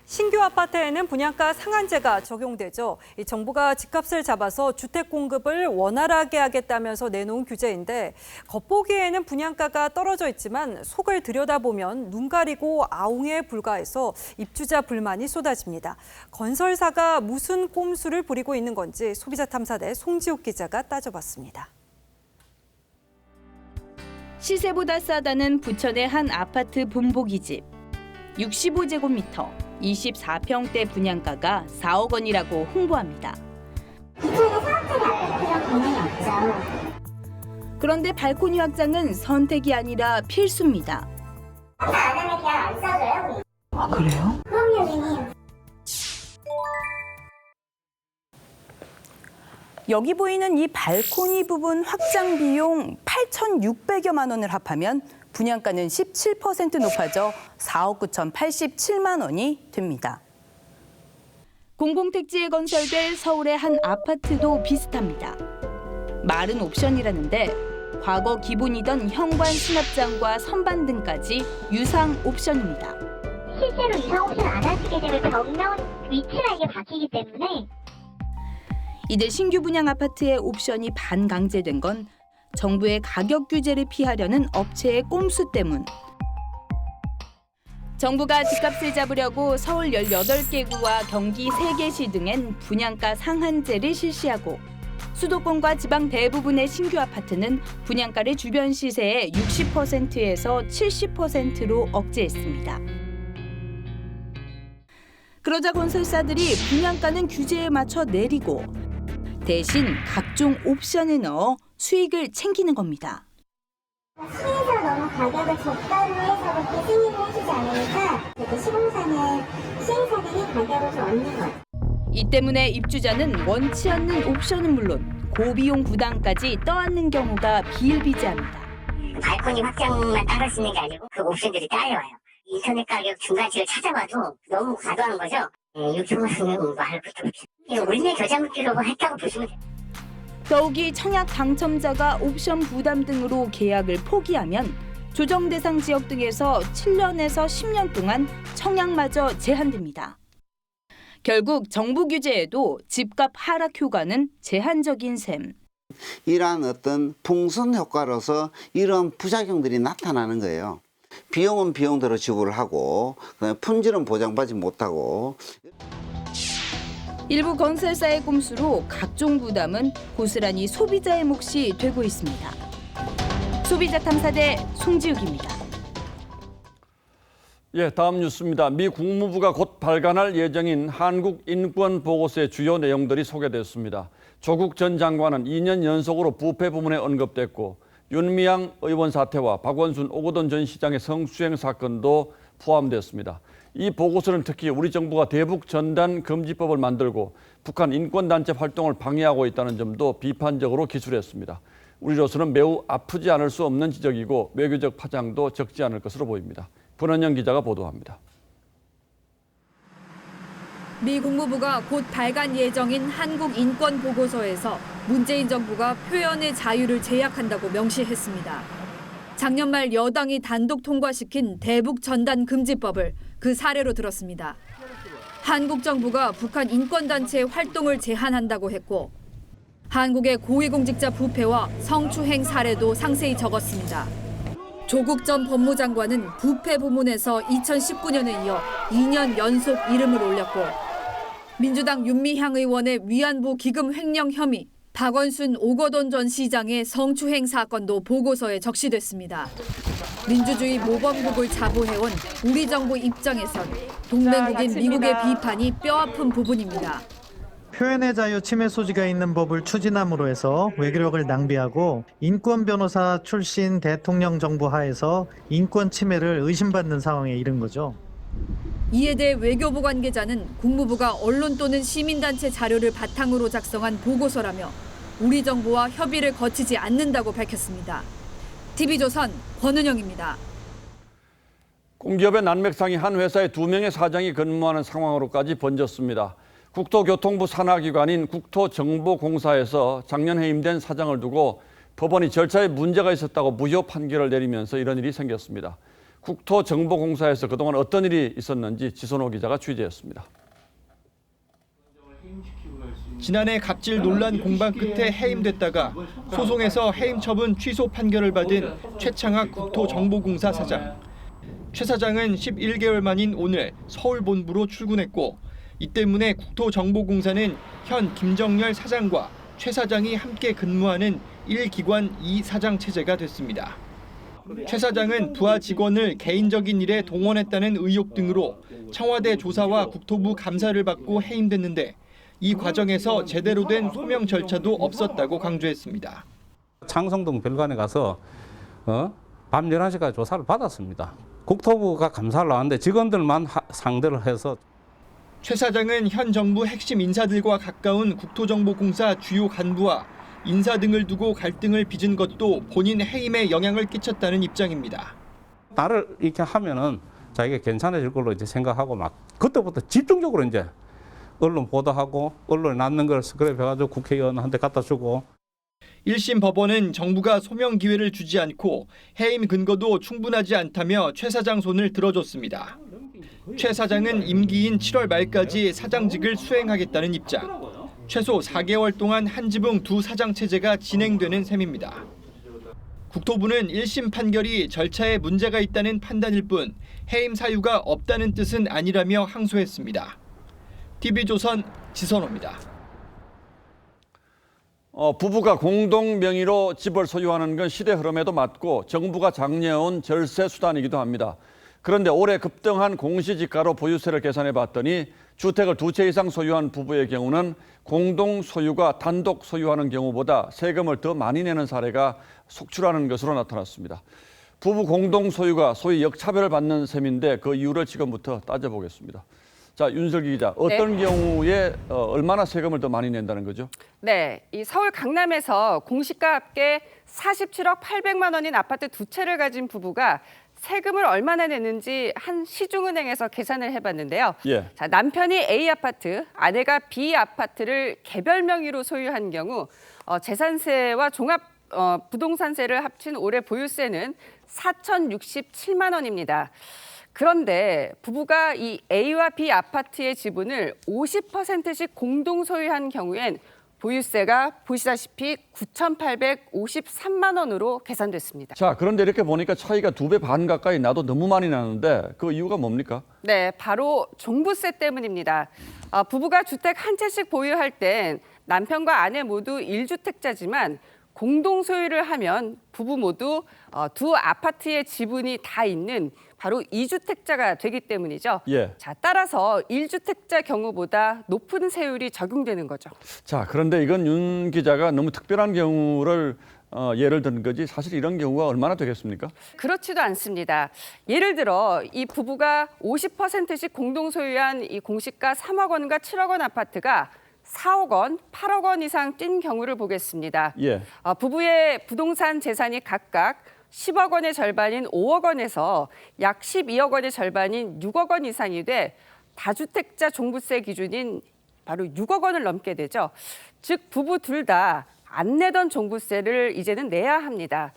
신규 아파트에는 분양가 상한제가 적용되죠. 이 정부가 집값을 잡아서 주택 공급을 원활하게 하겠다면서 내놓은 규제인데 겉보기에는 분양가가 떨어져 있지만 속을 들여다보면 눈 가리고 아웅에 불과해서 입주자 불만이 쏟아집니다. 건설사가 무슨 꼼수를 부리고 있는 건지 소비자탐사대 송지욱 기자가 따져봤습니다. 시세보다 싸다는 부천의 한 아파트 분보기집. 65제곱미터, 24평대 분양가가 4억 원이라고 홍보합니다. 그런데 발코니 확장은 선택이 아니라 필수입니다. 안 하면 그냥 안 싸줘요. 아, 그래요? 그럼요, 선생님. 여기 보이는 이 발코니 부분 확장 비용 8,600여만 원을 합하면 분양가는 17% 높아져 4억 9,087만 원이 됩니다. 공공택지에 건설될 서울의 한 아파트도 비슷합니다. 말은 옵션이라는데 과거 기본이던 현관 수납장과 선반 등까지 유상 옵션입니다. 실제로 유상 옵션 안 하시게 되면 벽면 위치가 이게 바뀌기 때문에 이들 신규 분양 아파트의 옵션이 반강제된 건 정부의 가격 규제를 피하려는 업체의 꼼수 때문. 정부가 집값을 잡으려고 서울 18개구와 경기 3개시 등엔 분양가 상한제를 실시하고 수도권과 지방 대부분의 신규 아파트는 분양가를 주변 시세의 60%에서 70%로 억제했습니다. 그러자 건설사들이 분양가는 규제에 맞춰 내리고 대신 각종 옵션을 넣어 수익을 챙기는 겁니다. 시에서 너무 가격을 적당히 해서 그렇게 승인을 해주지 않으니까 이렇게 시공사는 시행사들이 가격을 좀 얻는 거예요. 이 때문에 입주자는 원치 않는 옵션은 물론 고비용 부담까지 떠안는 경우가 비일비재합니다. 발코니 확장만 따를 수 있는 게 아니고 그 옵션들이 딸려와요. 인터넷 가격 중간치를 찾아봐도 너무 과도한 거죠. 유튜브는 말 것도 없죠. 우리네 겨자 먹기로 했다고 보시면 돼요. 더욱이 청약 당첨자가 옵션 부담 등으로 계약을 포기하면 조정 대상 지역 등에서 7년에서 10년 동안 청약마저 제한됩니다. 결국 정부 규제에도 집값 하락 효과는 제한적인 셈. 이러한 어떤 풍선 효과로서 이런 부작용들이 나타나는 거예요. 비용은 비용대로 지불을 하고 품질은 보장받지 못하고. 일부 건설사의 꼼수로 각종 부담은 고스란히 소비자의 몫이 되고 있습니다. 소비자 탐사대 송지욱입니다. 예, 다음 뉴스입니다. 미 국무부가 곧 발간할 예정인 한국 인권 보고서의 주요 내용들이 소개됐습니다. 조국 전 장관은 2년 연속으로 부패 부문에 언급됐고 윤미향 의원 사태와 박원순 오거돈 전 시장의 성추행 사건도 포함됐습니다. 이 보고서는 특히 우리 정부가 대북 전단 금지법을 만들고 북한 인권단체 활동을 방해하고 있다는 점도 비판적으로 기술했습니다. 우리로서는 매우 아프지 않을 수 없는 지적이고 외교적 파장도 적지 않을 것으로 보입니다. 권은영 기자가 보도합니다. 미 국무부가 곧 발간 예정인 한국 인권 보고서에서 문재인 정부가 표현의 자유를 제약한다고 명시했습니다. 작년 말 여당이 단독 통과시킨 대북 전단 금지법을 그 사례로 들었습니다. 한국 정부가 북한 인권단체의 활동을 제한한다고 했고 한국의 고위공직자 부패와 성추행 사례도 상세히 적었습니다. 조국 전 법무장관은 부패 부문에서 2019년에 이어 2년 연속 이름을 올렸고 민주당 윤미향 의원의 위안부 기금 횡령 혐의, 박원순 오거돈 전 시장의 성추행 사건도 보고서에 적시됐습니다. 민주주의 모범국을 자부해온 우리 정부 입장에선 동맹국인 미국의 비판이 뼈아픈 부분입니다. 표현의 자유 침해 소지가 있는 법을 추진함으로 해서 외교력을 낭비하고 인권 변호사 출신 대통령 정부 하에서 인권 침해를 의심받는 상황에 이른 거죠. 이에 대해 외교부 관계자는 국무부가 언론 또는 시민단체 자료를 바탕으로 작성한 보고서라며 우리 정부와 협의를 거치지 않는다고 밝혔습니다. TV조선 권은영입니다. 공기업의 난맥상이 한 회사의 2명의 사장이 근무하는 상황으로까지 번졌습니다. 국토교통부 산하기관인 국토정보공사에서 작년 해임된 사장을 두고 법원이 절차에 문제가 있었다고 무효 판결을 내리면서 이런 일이 생겼습니다. 국토정보공사에서 그동안 어떤 일이 있었는지 지선호 기자가 취재했습니다. 지난해 갑질 논란 공방 끝에 해임됐다가 소송에서 해임 처분 취소 판결을 받은 최창학 국토정보공사 사장. 최 사장은 11개월 만인 오늘 서울 본부로 출근했고 이 때문에 국토정보공사는 현 김정열 사장과 최 사장이 함께 근무하는 1기관 2사장 체제가 됐습니다. 최 사장은 부하 직원을 개인적인 일에 동원했다는 의혹 등으로 청와대 조사와 국토부 감사를 받고 해임됐는데 이 과정에서 제대로 된 소명 절차도 없었다고 강조했습니다. 창성동 별관에 가서 밤 11시까지 조사를 받았습니다. 국토부가 감사를 나왔는데 직원들만 상대를 해서 최 사장은 현 정부 핵심 인사들과 가까운 국토정보공사 주요 간부와 인사 등을 두고 갈등을 빚은 것도 본인 해임에 영향을 끼쳤다는 입장입니다. 나를 이렇게 하면은 자기가 괜찮아질 걸로 이제 생각하고 막 그때부터 집중적으로 이제 언론 보도하고 언론에 남는 걸 스크랩해가지고 국회의원한테 갖다 주고. 1심 법원은 정부가 소명 기회를 주지 않고 해임 근거도 충분하지 않다며 최 사장 손을 들어줬습니다. 최 사장은 임기인 7월 말까지 사장직을 수행하겠다는 입장. 최소 4개월 동안 한 지붕 2사장 체제가 진행되는 셈입니다. 국토부는 1심 판결이 절차에 문제가 있다는 판단일 뿐 해임 사유가 없다는 뜻은 아니라며 항소했습니다. TV조선 지선호입니다. 부부가 공동 명의로 집을 소유하는 건 시대 흐름에도 맞고 정부가 장려해온 절세 수단이기도 합니다. 그런데 올해 급등한 공시지가로 보유세를 계산해 봤더니 주택을 2채 이상 소유한 부부의 경우는 공동 소유가 단독 소유하는 경우보다 세금을 더 많이 내는 사례가 속출하는 것으로 나타났습니다. 부부 공동 소유가 소위 역차별을 받는 셈인데 그 이유를 지금부터 따져보겠습니다. 자, 윤슬기 기자, 어떤 경우에 얼마나 세금을 더 많이 낸다는 거죠? 네, 이 서울 강남에서 공시가 합계 47억 800만 원인 아파트 2채를 가진 부부가 세금을 얼마나 내는지 한 시중은행에서 계산을 해봤는데요. 예. 자, 남편이 A 아파트, 아내가 B 아파트를 개별 명의로 소유한 경우 재산세와 종합 부동산세를 합친 올해 보유세는 4,067만 원입니다. 그런데 부부가 이 A와 B 아파트의 지분을 50%씩 공동 소유한 경우엔 보유세가 보시다시피 9,853만 원으로 계산됐습니다. 자, 그런데 이렇게 보니까 차이가 2배 반 가까이 나도 너무 많이 나는데 그 이유가 뭡니까? 네, 바로 종부세 때문입니다. 부부가 주택 한 채씩 보유할 땐 남편과 아내 모두 1주택자지만 공동 소유를 하면 부부 모두 2 아파트의 지분이 다 있는 바로 2주택자가 되기 때문이죠. 예. 자, 따라서 1주택자 경우보다 높은 세율이 적용되는 거죠. 자, 그런데 이건 윤 기자가 너무 특별한 경우를 예를 든 거지 사실 이런 경우가 얼마나 되겠습니까? 그렇지도 않습니다. 예를 들어 이 부부가 50%씩 공동 소유한 이 공시가 3억 원과 7억 원 아파트가 4억 원, 8억 원 이상 뛴 경우를 보겠습니다. 예. 부부의 부동산 재산이 각각 10억 원의 절반인 5억 원에서 약 12억 원의 절반인 6억 원 이상이 돼 다주택자 종부세 기준인 바로 6억 원을 넘게 되죠. 즉 부부 둘 다 안 내던 종부세를 이제는 내야 합니다.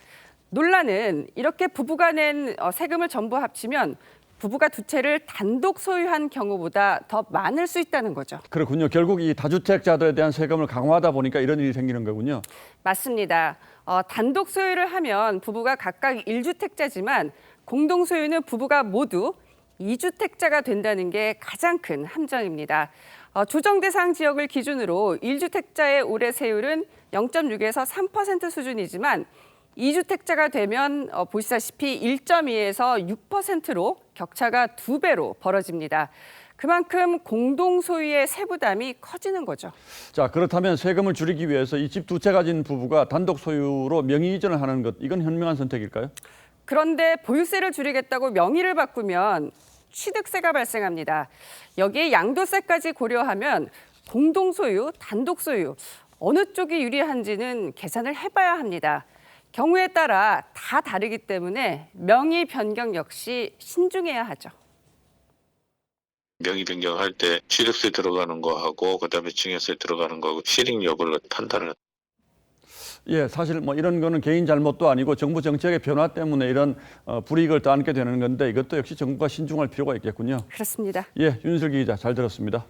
논란은 이렇게 부부가 낸 세금을 전부 합치면 부부가 두 채를 단독 소유한 경우보다 더 많을 수 있다는 거죠. 그렇군요. 결국 이 다주택자들에 대한 세금을 강화하다 보니까 이런 일이 생기는 거군요. 맞습니다. 단독 소유를 하면 부부가 각각 1주택자지만 공동 소유는 부부가 모두 2주택자가 된다는 게 가장 큰 함정입니다. 조정 대상 지역을 기준으로 1주택자의 올해 세율은 0.6에서 3% 수준이지만 2주택자가 되면 보시다시피 1.2에서 6%로 격차가 2배로 벌어집니다. 그만큼 공동 소유의 세부담이 커지는 거죠. 자, 그렇다면 세금을 줄이기 위해서 이 집 두 채 가진 부부가 단독 소유로 명의 이전을 하는 것, 이건 현명한 선택일까요? 그런데 보유세를 줄이겠다고 명의를 바꾸면 취득세가 발생합니다. 여기에 양도세까지 고려하면 공동 소유, 단독 소유 어느 쪽이 유리한지는 계산을 해봐야 합니다. 경우에 따라 다 다르기 때문에 명의 변경 역시 신중해야 하죠. 명의 변경할 때 취득세 들어가는 거하고 그다음에 증여세 들어가는 거하고 실익 여부를 판단을. 예, 사실 뭐 이런 거는 개인 잘못도 아니고 정부 정책의 변화 때문에 이런 불이익을 떠안게 되는 건데 이것도 역시 정부가 신중할 필요가 있겠군요. 그렇습니다. 예, 윤슬기 기자 잘 들었습니다.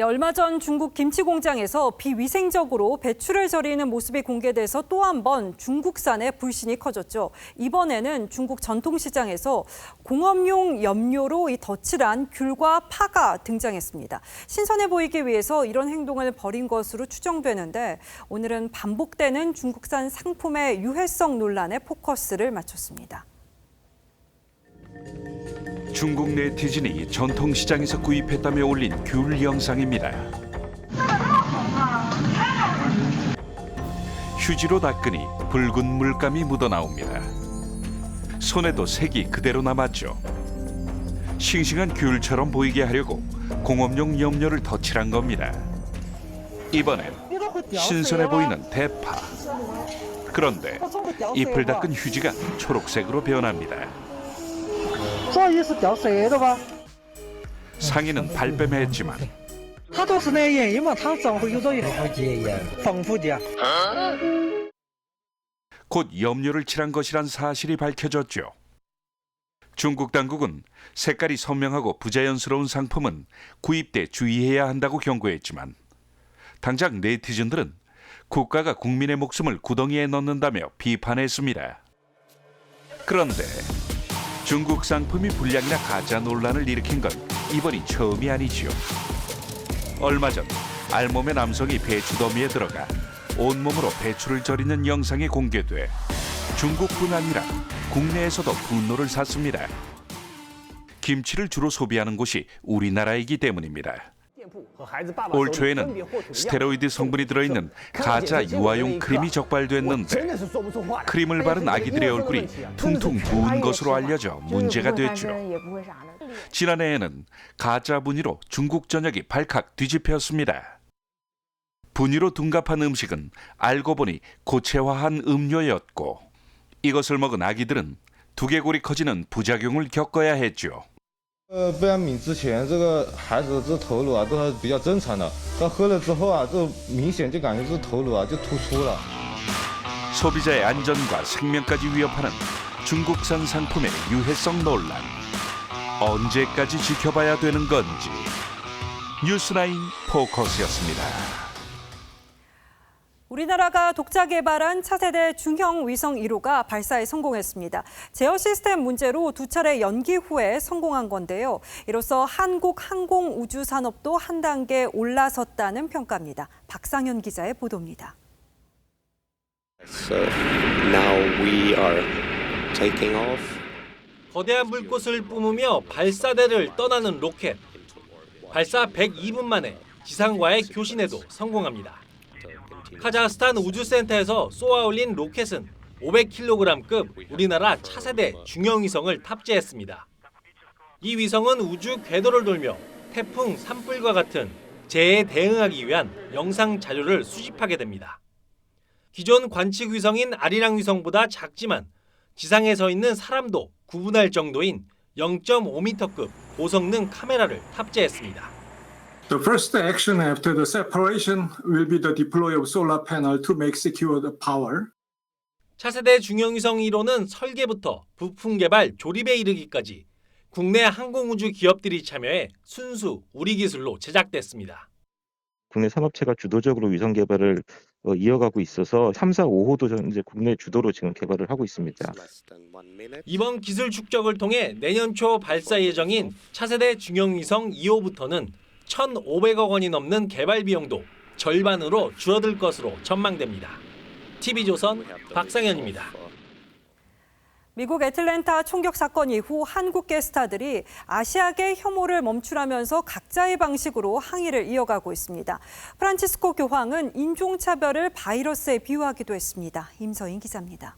얼마 전 중국 김치 공장에서 비위생적으로 배추를 절이는 모습이 공개돼서 또 한 번 중국산의 불신이 커졌죠. 이번에는 중국 전통시장에서 공업용 염료로 이 덧칠한 귤과 파가 등장했습니다. 신선해 보이기 위해서 이런 행동을 벌인 것으로 추정되는데 오늘은 반복되는 중국산 상품의 유해성 논란에 포커스를 맞췄습니다. 중국 네티즌이 전통시장에서 구입했다며 올린 귤 영상입니다. 휴지로 닦으니 붉은 물감이 묻어나옵니다. 손에도 색이 그대로 남았죠. 싱싱한 귤처럼 보이게 하려고 공업용 염료를 덧칠한 겁니다. 이번엔 신선해 보이는 대파. 그런데 잎을 닦은 휴지가 초록색으로 변합니다. 상인은 발뺌했지만 곧 염료를 칠한 것이란 사실이 밝혀졌죠. 중국 당국은 색깔이 선명하고 부자연스러운 상품은 구입 때 주의해야 한다고 경고했지만 당장 네티즌들은 국가가 국민의 목숨을 구덩이에 넣는다며 비판했습니다. 그런데 중국 상품이 불량이나 가짜 논란을 일으킨 건 이번이 처음이 아니지요. 얼마 전 알몸의 남성이 배추 더미에 들어가 온몸으로 배추를 절이는 영상이 공개돼 중국뿐 아니라 국내에서도 분노를 샀습니다. 김치를 주로 소비하는 곳이 우리나라이기 때문입니다. 올 초에는 스테로이드 성분이 들어있는 가짜 유아용 크림이 적발됐는데 크림을 바른 아기들의 얼굴이 퉁퉁 부은 것으로 알려져 문제가 됐죠. 지난해에는 가짜 분유로 중국 전역이 발칵 뒤집혔습니다. 분유로 둔갑한 음식은 알고 보니 고체화한 음료였고 이것을 먹은 아기들은 두개골이 커지는 부작용을 겪어야 했죠. 不然米之前这个孩子这头颅都还比较正常的，但喝了之后这明显就感觉这头颅就突出了。 소비자의 안전과 생명까지 위협하는 중국산 상품의 유해성 논란. 언제까지 지켜봐야 되는 건지. 뉴스나인 포커스였습니다. 우리나라가 독자 개발한 차세대 중형 위성 1호가 발사에 성공했습니다. 제어 시스템 문제로 두 차례 연기 후에 성공한 건데요. 이로써 한국 항공우주산업도 한 단계 올라섰다는 평가입니다. 박상현 기자의 보도입니다. So now we are taking off. 거대한 불꽃을 뿜으며 발사대를 떠나는 로켓. 발사 102분 만에 지상과의 교신에도 성공합니다. 카자흐스탄 우주센터에서 쏘아 올린 로켓은 500kg급 우리나라 차세대 중형위성을 탑재했습니다. 이 위성은 우주 궤도를 돌며 태풍 산불과 같은 재해에 대응하기 위한 영상 자료를 수집하게 됩니다. 기존 관측 위성인 아리랑 위성보다 작지만 지상에 서 있는 사람도 구분할 정도인 0.5m급 고성능 카메라를 탑재했습니다. The first action after the separation will be the deploy of solar panel to make secure the power. 차세대 중형위성 1호는 설계부터 부품 개발, 조립에 이르기까지 국내 항공우주 기업들이 참여해 순수 우리 기술로 제작됐습니다. 국내 산업체가 주도적으로 위성 개발을 이어가고 있어서 3, 4, 5호도 이제 국내 주도로 지금 개발을 하고 있습니다. 이번 기술 축적을 통해 내년 초 발사 예정인 차세대 중형위성 2호부터는 1,500억 원이 넘는 개발 비용도 절반으로 줄어들 것으로 전망됩니다. TV조선 박상현입니다. 미국 애틀랜타 총격 사건 이후 한국계 스타들이 아시아계 혐오를 멈추라면서 각자의 방식으로 항의를 이어가고 있습니다. 프란치스코 교황은 인종차별을 바이러스에 비유하기도 했습니다. 임서인 기자입니다.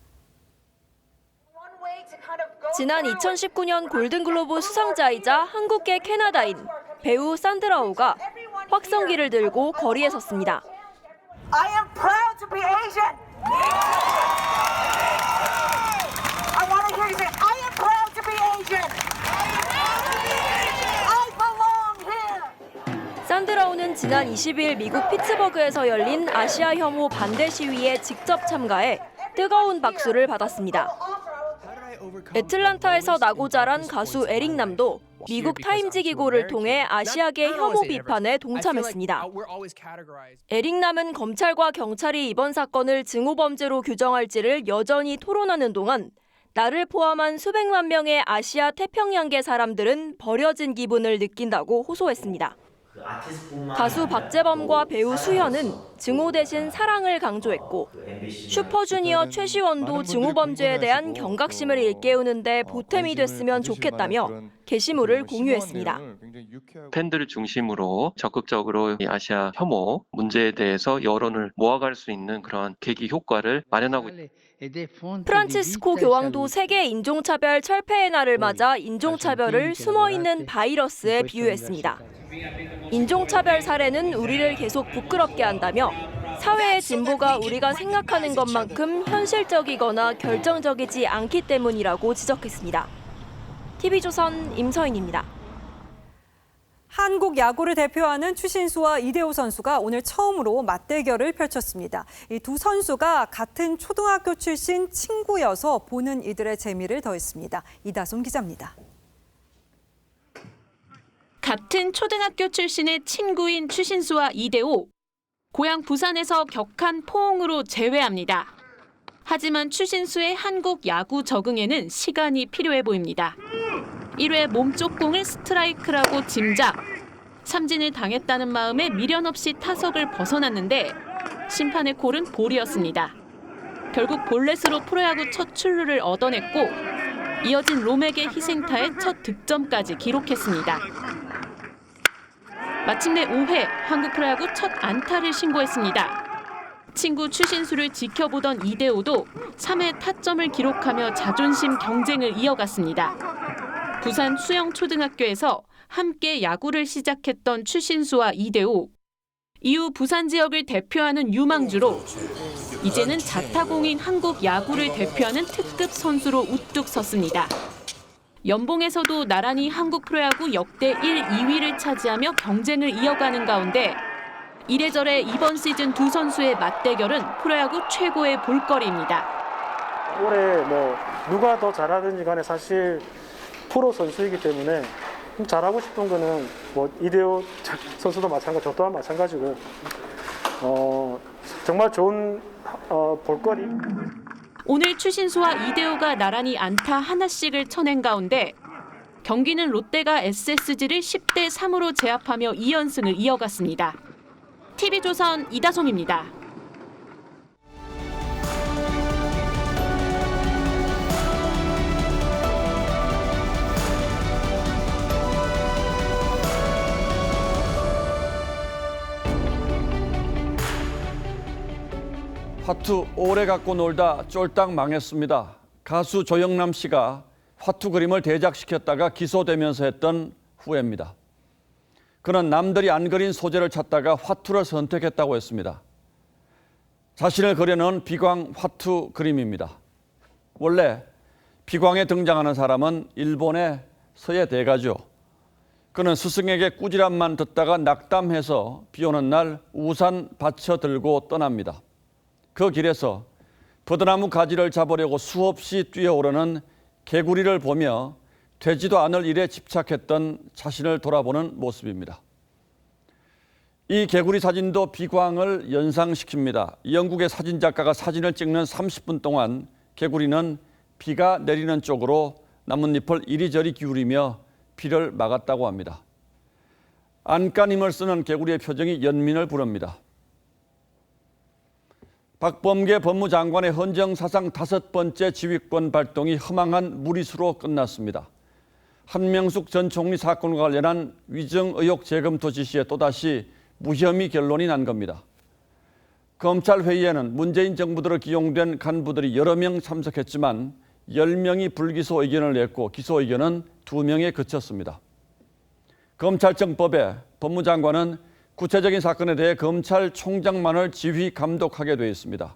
지난 2019년 골든글로브 수상자이자 한국계 캐나다인 배우 산드라오가 확성기를 들고 거리에 섰습니다. I am proud to be Asian. I want to hear you say, I am proud to be Asian. I belong here. 산드라오는 지난 20일 미국 피츠버그에서 열린 아시아 혐오 반대 시위에 직접 참가해 뜨거운 박수를 받았습니다. 애틀란타에서 나고 자란 가수 에릭남도 미국 타임지 기고를 통해 아시아계 혐오 비판에 동참했습니다. 에릭남은 검찰과 경찰이 이번 사건을 증오범죄로 규정할지를 여전히 토론하는 동안 나를 포함한 수백만 명의 아시아 태평양계 사람들은 버려진 기분을 느낀다고 호소했습니다. 가수 박재범과 배우 수현은 증오 대신 사랑을 강조했고 슈퍼주니어 최시원도 증오범죄에 대한 경각심을 일깨우는 데 보탬이 됐으면 좋겠다며 게시물을 공유했습니다. 팬들을 중심으로 적극적으로 이 아시아 혐오 문제에 대해서 여론을 모아갈 수 있는 그런 계기 효과를 마련하고 있습니다. 프란치스코 교황도 세계 인종차별 철폐의 날을 맞아 인종차별을 숨어있는 바이러스에 비유했습니다. 인종차별 사례는 우리를 계속 부끄럽게 한다며 사회의 진보가 우리가 생각하는 것만큼 현실적이거나 결정적이지 않기 때문이라고 지적했습니다. TV조선 임서인입니다. 한국 야구를 대표하는 추신수와 이대호 선수가 오늘 처음으로 맞대결을 펼쳤습니다. 이 두 선수가 같은 초등학교 출신 친구여서 보는 이들의 재미를 더했습니다. 이다솜 기자입니다. 같은 초등학교 출신의 친구인 추신수와 이대호. 고향 부산에서 격한 포옹으로 재회합니다. 하지만 추신수의 한국 야구 적응에는 시간이 필요해 보입니다. 1회 몸쪽 공을 스트라이크라고 짐작. 삼진을 당했다는 마음에 미련 없이 타석을 벗어났는데 심판의 콜은 볼이었습니다. 결국 볼넷으로 프로야구 첫 출루를 얻어냈고 이어진 롬에게 희생타의 첫 득점까지 기록했습니다. 마침내 5회 한국 프로야구 첫 안타를 신고했습니다. 친구 추신수를 지켜보던 이대호도 3회 타점을 기록하며 자존심 경쟁을 이어갔습니다. 부산 수영초등학교에서 함께 야구를 시작했던 추신수와 이대호. 이후 부산 지역을 대표하는 유망주로 이제는 자타공인 한국 야구를 대표하는 특급 선수로 우뚝 섰습니다. 연봉에서도 나란히 한국 프로야구 역대 1, 2위를 차지하며 경쟁을 이어가는 가운데 이래저래 이번 시즌 두 선수의 맞대결은 프로야구 최고의 볼거리입니다. 올해 누가 더 잘하든지 간에 사실 프로 선수이기 때문에 잘하고 싶은 거는 이대호 선수도 마찬가지, 저 또한 마찬가지고 정말 좋은 볼거리. 오늘 추신수와 이대호가 나란히 안타 하나씩을 쳐낸 가운데 경기는 롯데가 SSG를 10대 3으로 제압하며 2연승을 이어갔습니다. TV조선 이다솜입니다. 화투 오래 갖고 놀다 쫄딱 망했습니다. 가수 조영남 씨가 화투 그림을 대작시켰다가 기소되면서 했던 후회입니다. 그는 남들이 안 그린 소재를 찾다가 화투를 선택했다고 했습니다. 자신을 그려놓은 비광 화투 그림입니다. 원래 비광에 등장하는 사람은 일본의 서예 대가죠. 그는 스승에게 꾸지람만 듣다가 낙담해서 비 오는 날 우산 받쳐 들고 떠납니다. 그 길에서 버드나무 가지를 잡으려고 수없이 뛰어오르는 개구리를 보며 되지도 않을 일에 집착했던 자신을 돌아보는 모습입니다. 이 개구리 사진도 비광을 연상시킵니다. 영국의 사진작가가 사진을 찍는 30분 동안 개구리는 비가 내리는 쪽으로 나뭇잎을 이리저리 기울이며 비를 막았다고 합니다. 안간힘을 쓰는 개구리의 표정이 연민을 부릅니다. 박범계 법무장관의 헌정사상 5번째 지휘권 발동이 허망한 무리수로 끝났습니다. 한명숙 전 총리 사건과 관련한 위증 의혹 재검토 지시에 또다시 무혐의 결론이 난 겁니다. 검찰 회의에는 문재인 정부들을 기용된 간부들이 여러 명 참석했지만 10명이 불기소 의견을 냈고 기소 의견은 2명에 그쳤습니다. 검찰청법에 법무장관은 구체적인 사건에 대해 검찰총장만을 지휘 감독하게 되어 있습니다.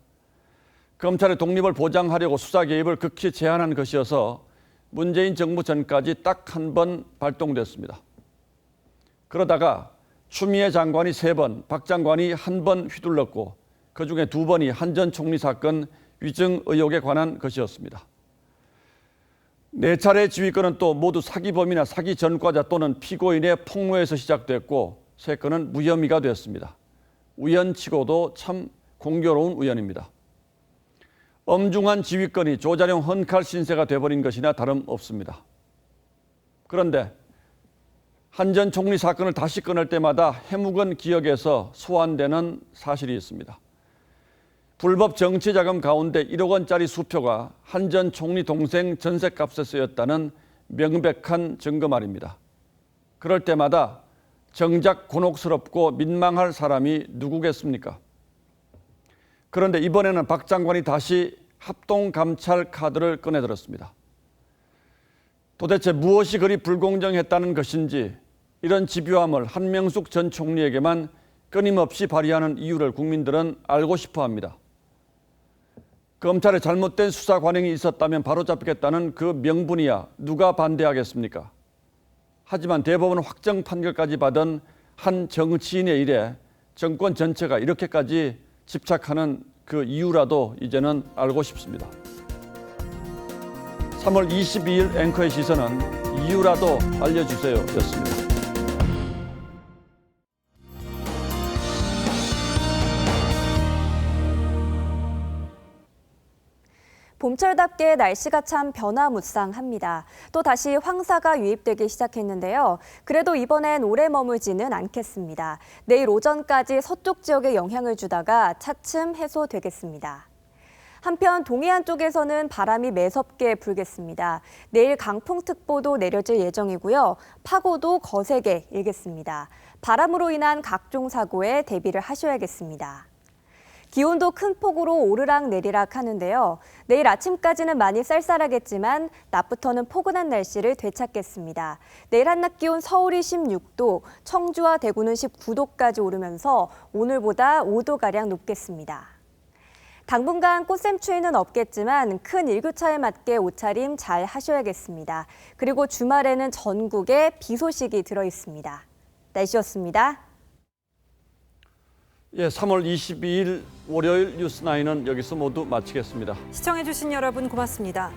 검찰의 독립을 보장하려고 수사 개입을 극히 제한한 것이어서 문재인 정부 전까지 딱 한 번 발동됐습니다. 그러다가 추미애 장관이 3번, 박 장관이 1번 휘둘렀고 그중에 2번이 한 전 총리 사건 위증 의혹에 관한 것이었습니다. 4차례 지휘권은 또 모두 사기범이나 사기 전과자 또는 피고인의 폭로에서 시작됐고 3건은 무혐의가 됐습니다. 우연치고도 참 공교로운 우연입니다. 엄중한 지휘권이 조자룡 헌칼 신세가 돼버린 것이나 다름없습니다. 그런데 한 전 총리 사건을 다시 꺼낼 때마다 해묵은 기억에서 소환되는 사실이 있습니다. 불법 정치자금 가운데 1억 원짜리 수표가 한 전 총리 동생 전셋값에 쓰였다는 명백한 증거 말입니다. 그럴 때마다 정작 곤혹스럽고 민망할 사람이 누구겠습니까? 그런데 이번에는 박 장관이 다시 합동감찰 카드를 꺼내들었습니다. 도대체 무엇이 그리 불공정했다는 것인지 이런 집요함을 한명숙 전 총리에게만 끊임없이 발휘하는 이유를 국민들은 알고 싶어 합니다. 검찰에 잘못된 수사 관행이 있었다면 바로잡겠다는 그 명분이야 누가 반대하겠습니까? 하지만 대법원 확정 판결까지 받은 한 정치인의 일에 정권 전체가 이렇게까지 집착하는 그 이유라도 이제는 알고 싶습니다. 3월 22일 앵커의 시선은 이유라도 알려주세요 였습니다. 봄철답게 날씨가 참 변화무쌍합니다. 또 다시 황사가 유입되기 시작했는데요. 그래도 이번엔 오래 머물지는 않겠습니다. 내일 오전까지 서쪽 지역에 영향을 주다가 차츰 해소되겠습니다. 한편 동해안 쪽에서는 바람이 매섭게 불겠습니다. 내일 강풍특보도 내려질 예정이고요. 파고도 거세게 일겠습니다. 바람으로 인한 각종 사고에 대비를 하셔야겠습니다. 기온도 큰 폭으로 오르락 내리락 하는데요. 내일 아침까지는 많이 쌀쌀하겠지만 낮부터는 포근한 날씨를 되찾겠습니다. 내일 한낮 기온 서울이 16도, 청주와 대구는 19도까지 오르면서 오늘보다 5도가량 높겠습니다. 당분간 꽃샘추위는 없겠지만 큰 일교차에 맞게 옷차림 잘 하셔야겠습니다. 그리고 주말에는 전국에 비 소식이 들어있습니다. 날씨였습니다. 예, 3월 22일 월요일 뉴스9은 여기서 모두 마치겠습니다. 시청해주신 여러분 고맙습니다.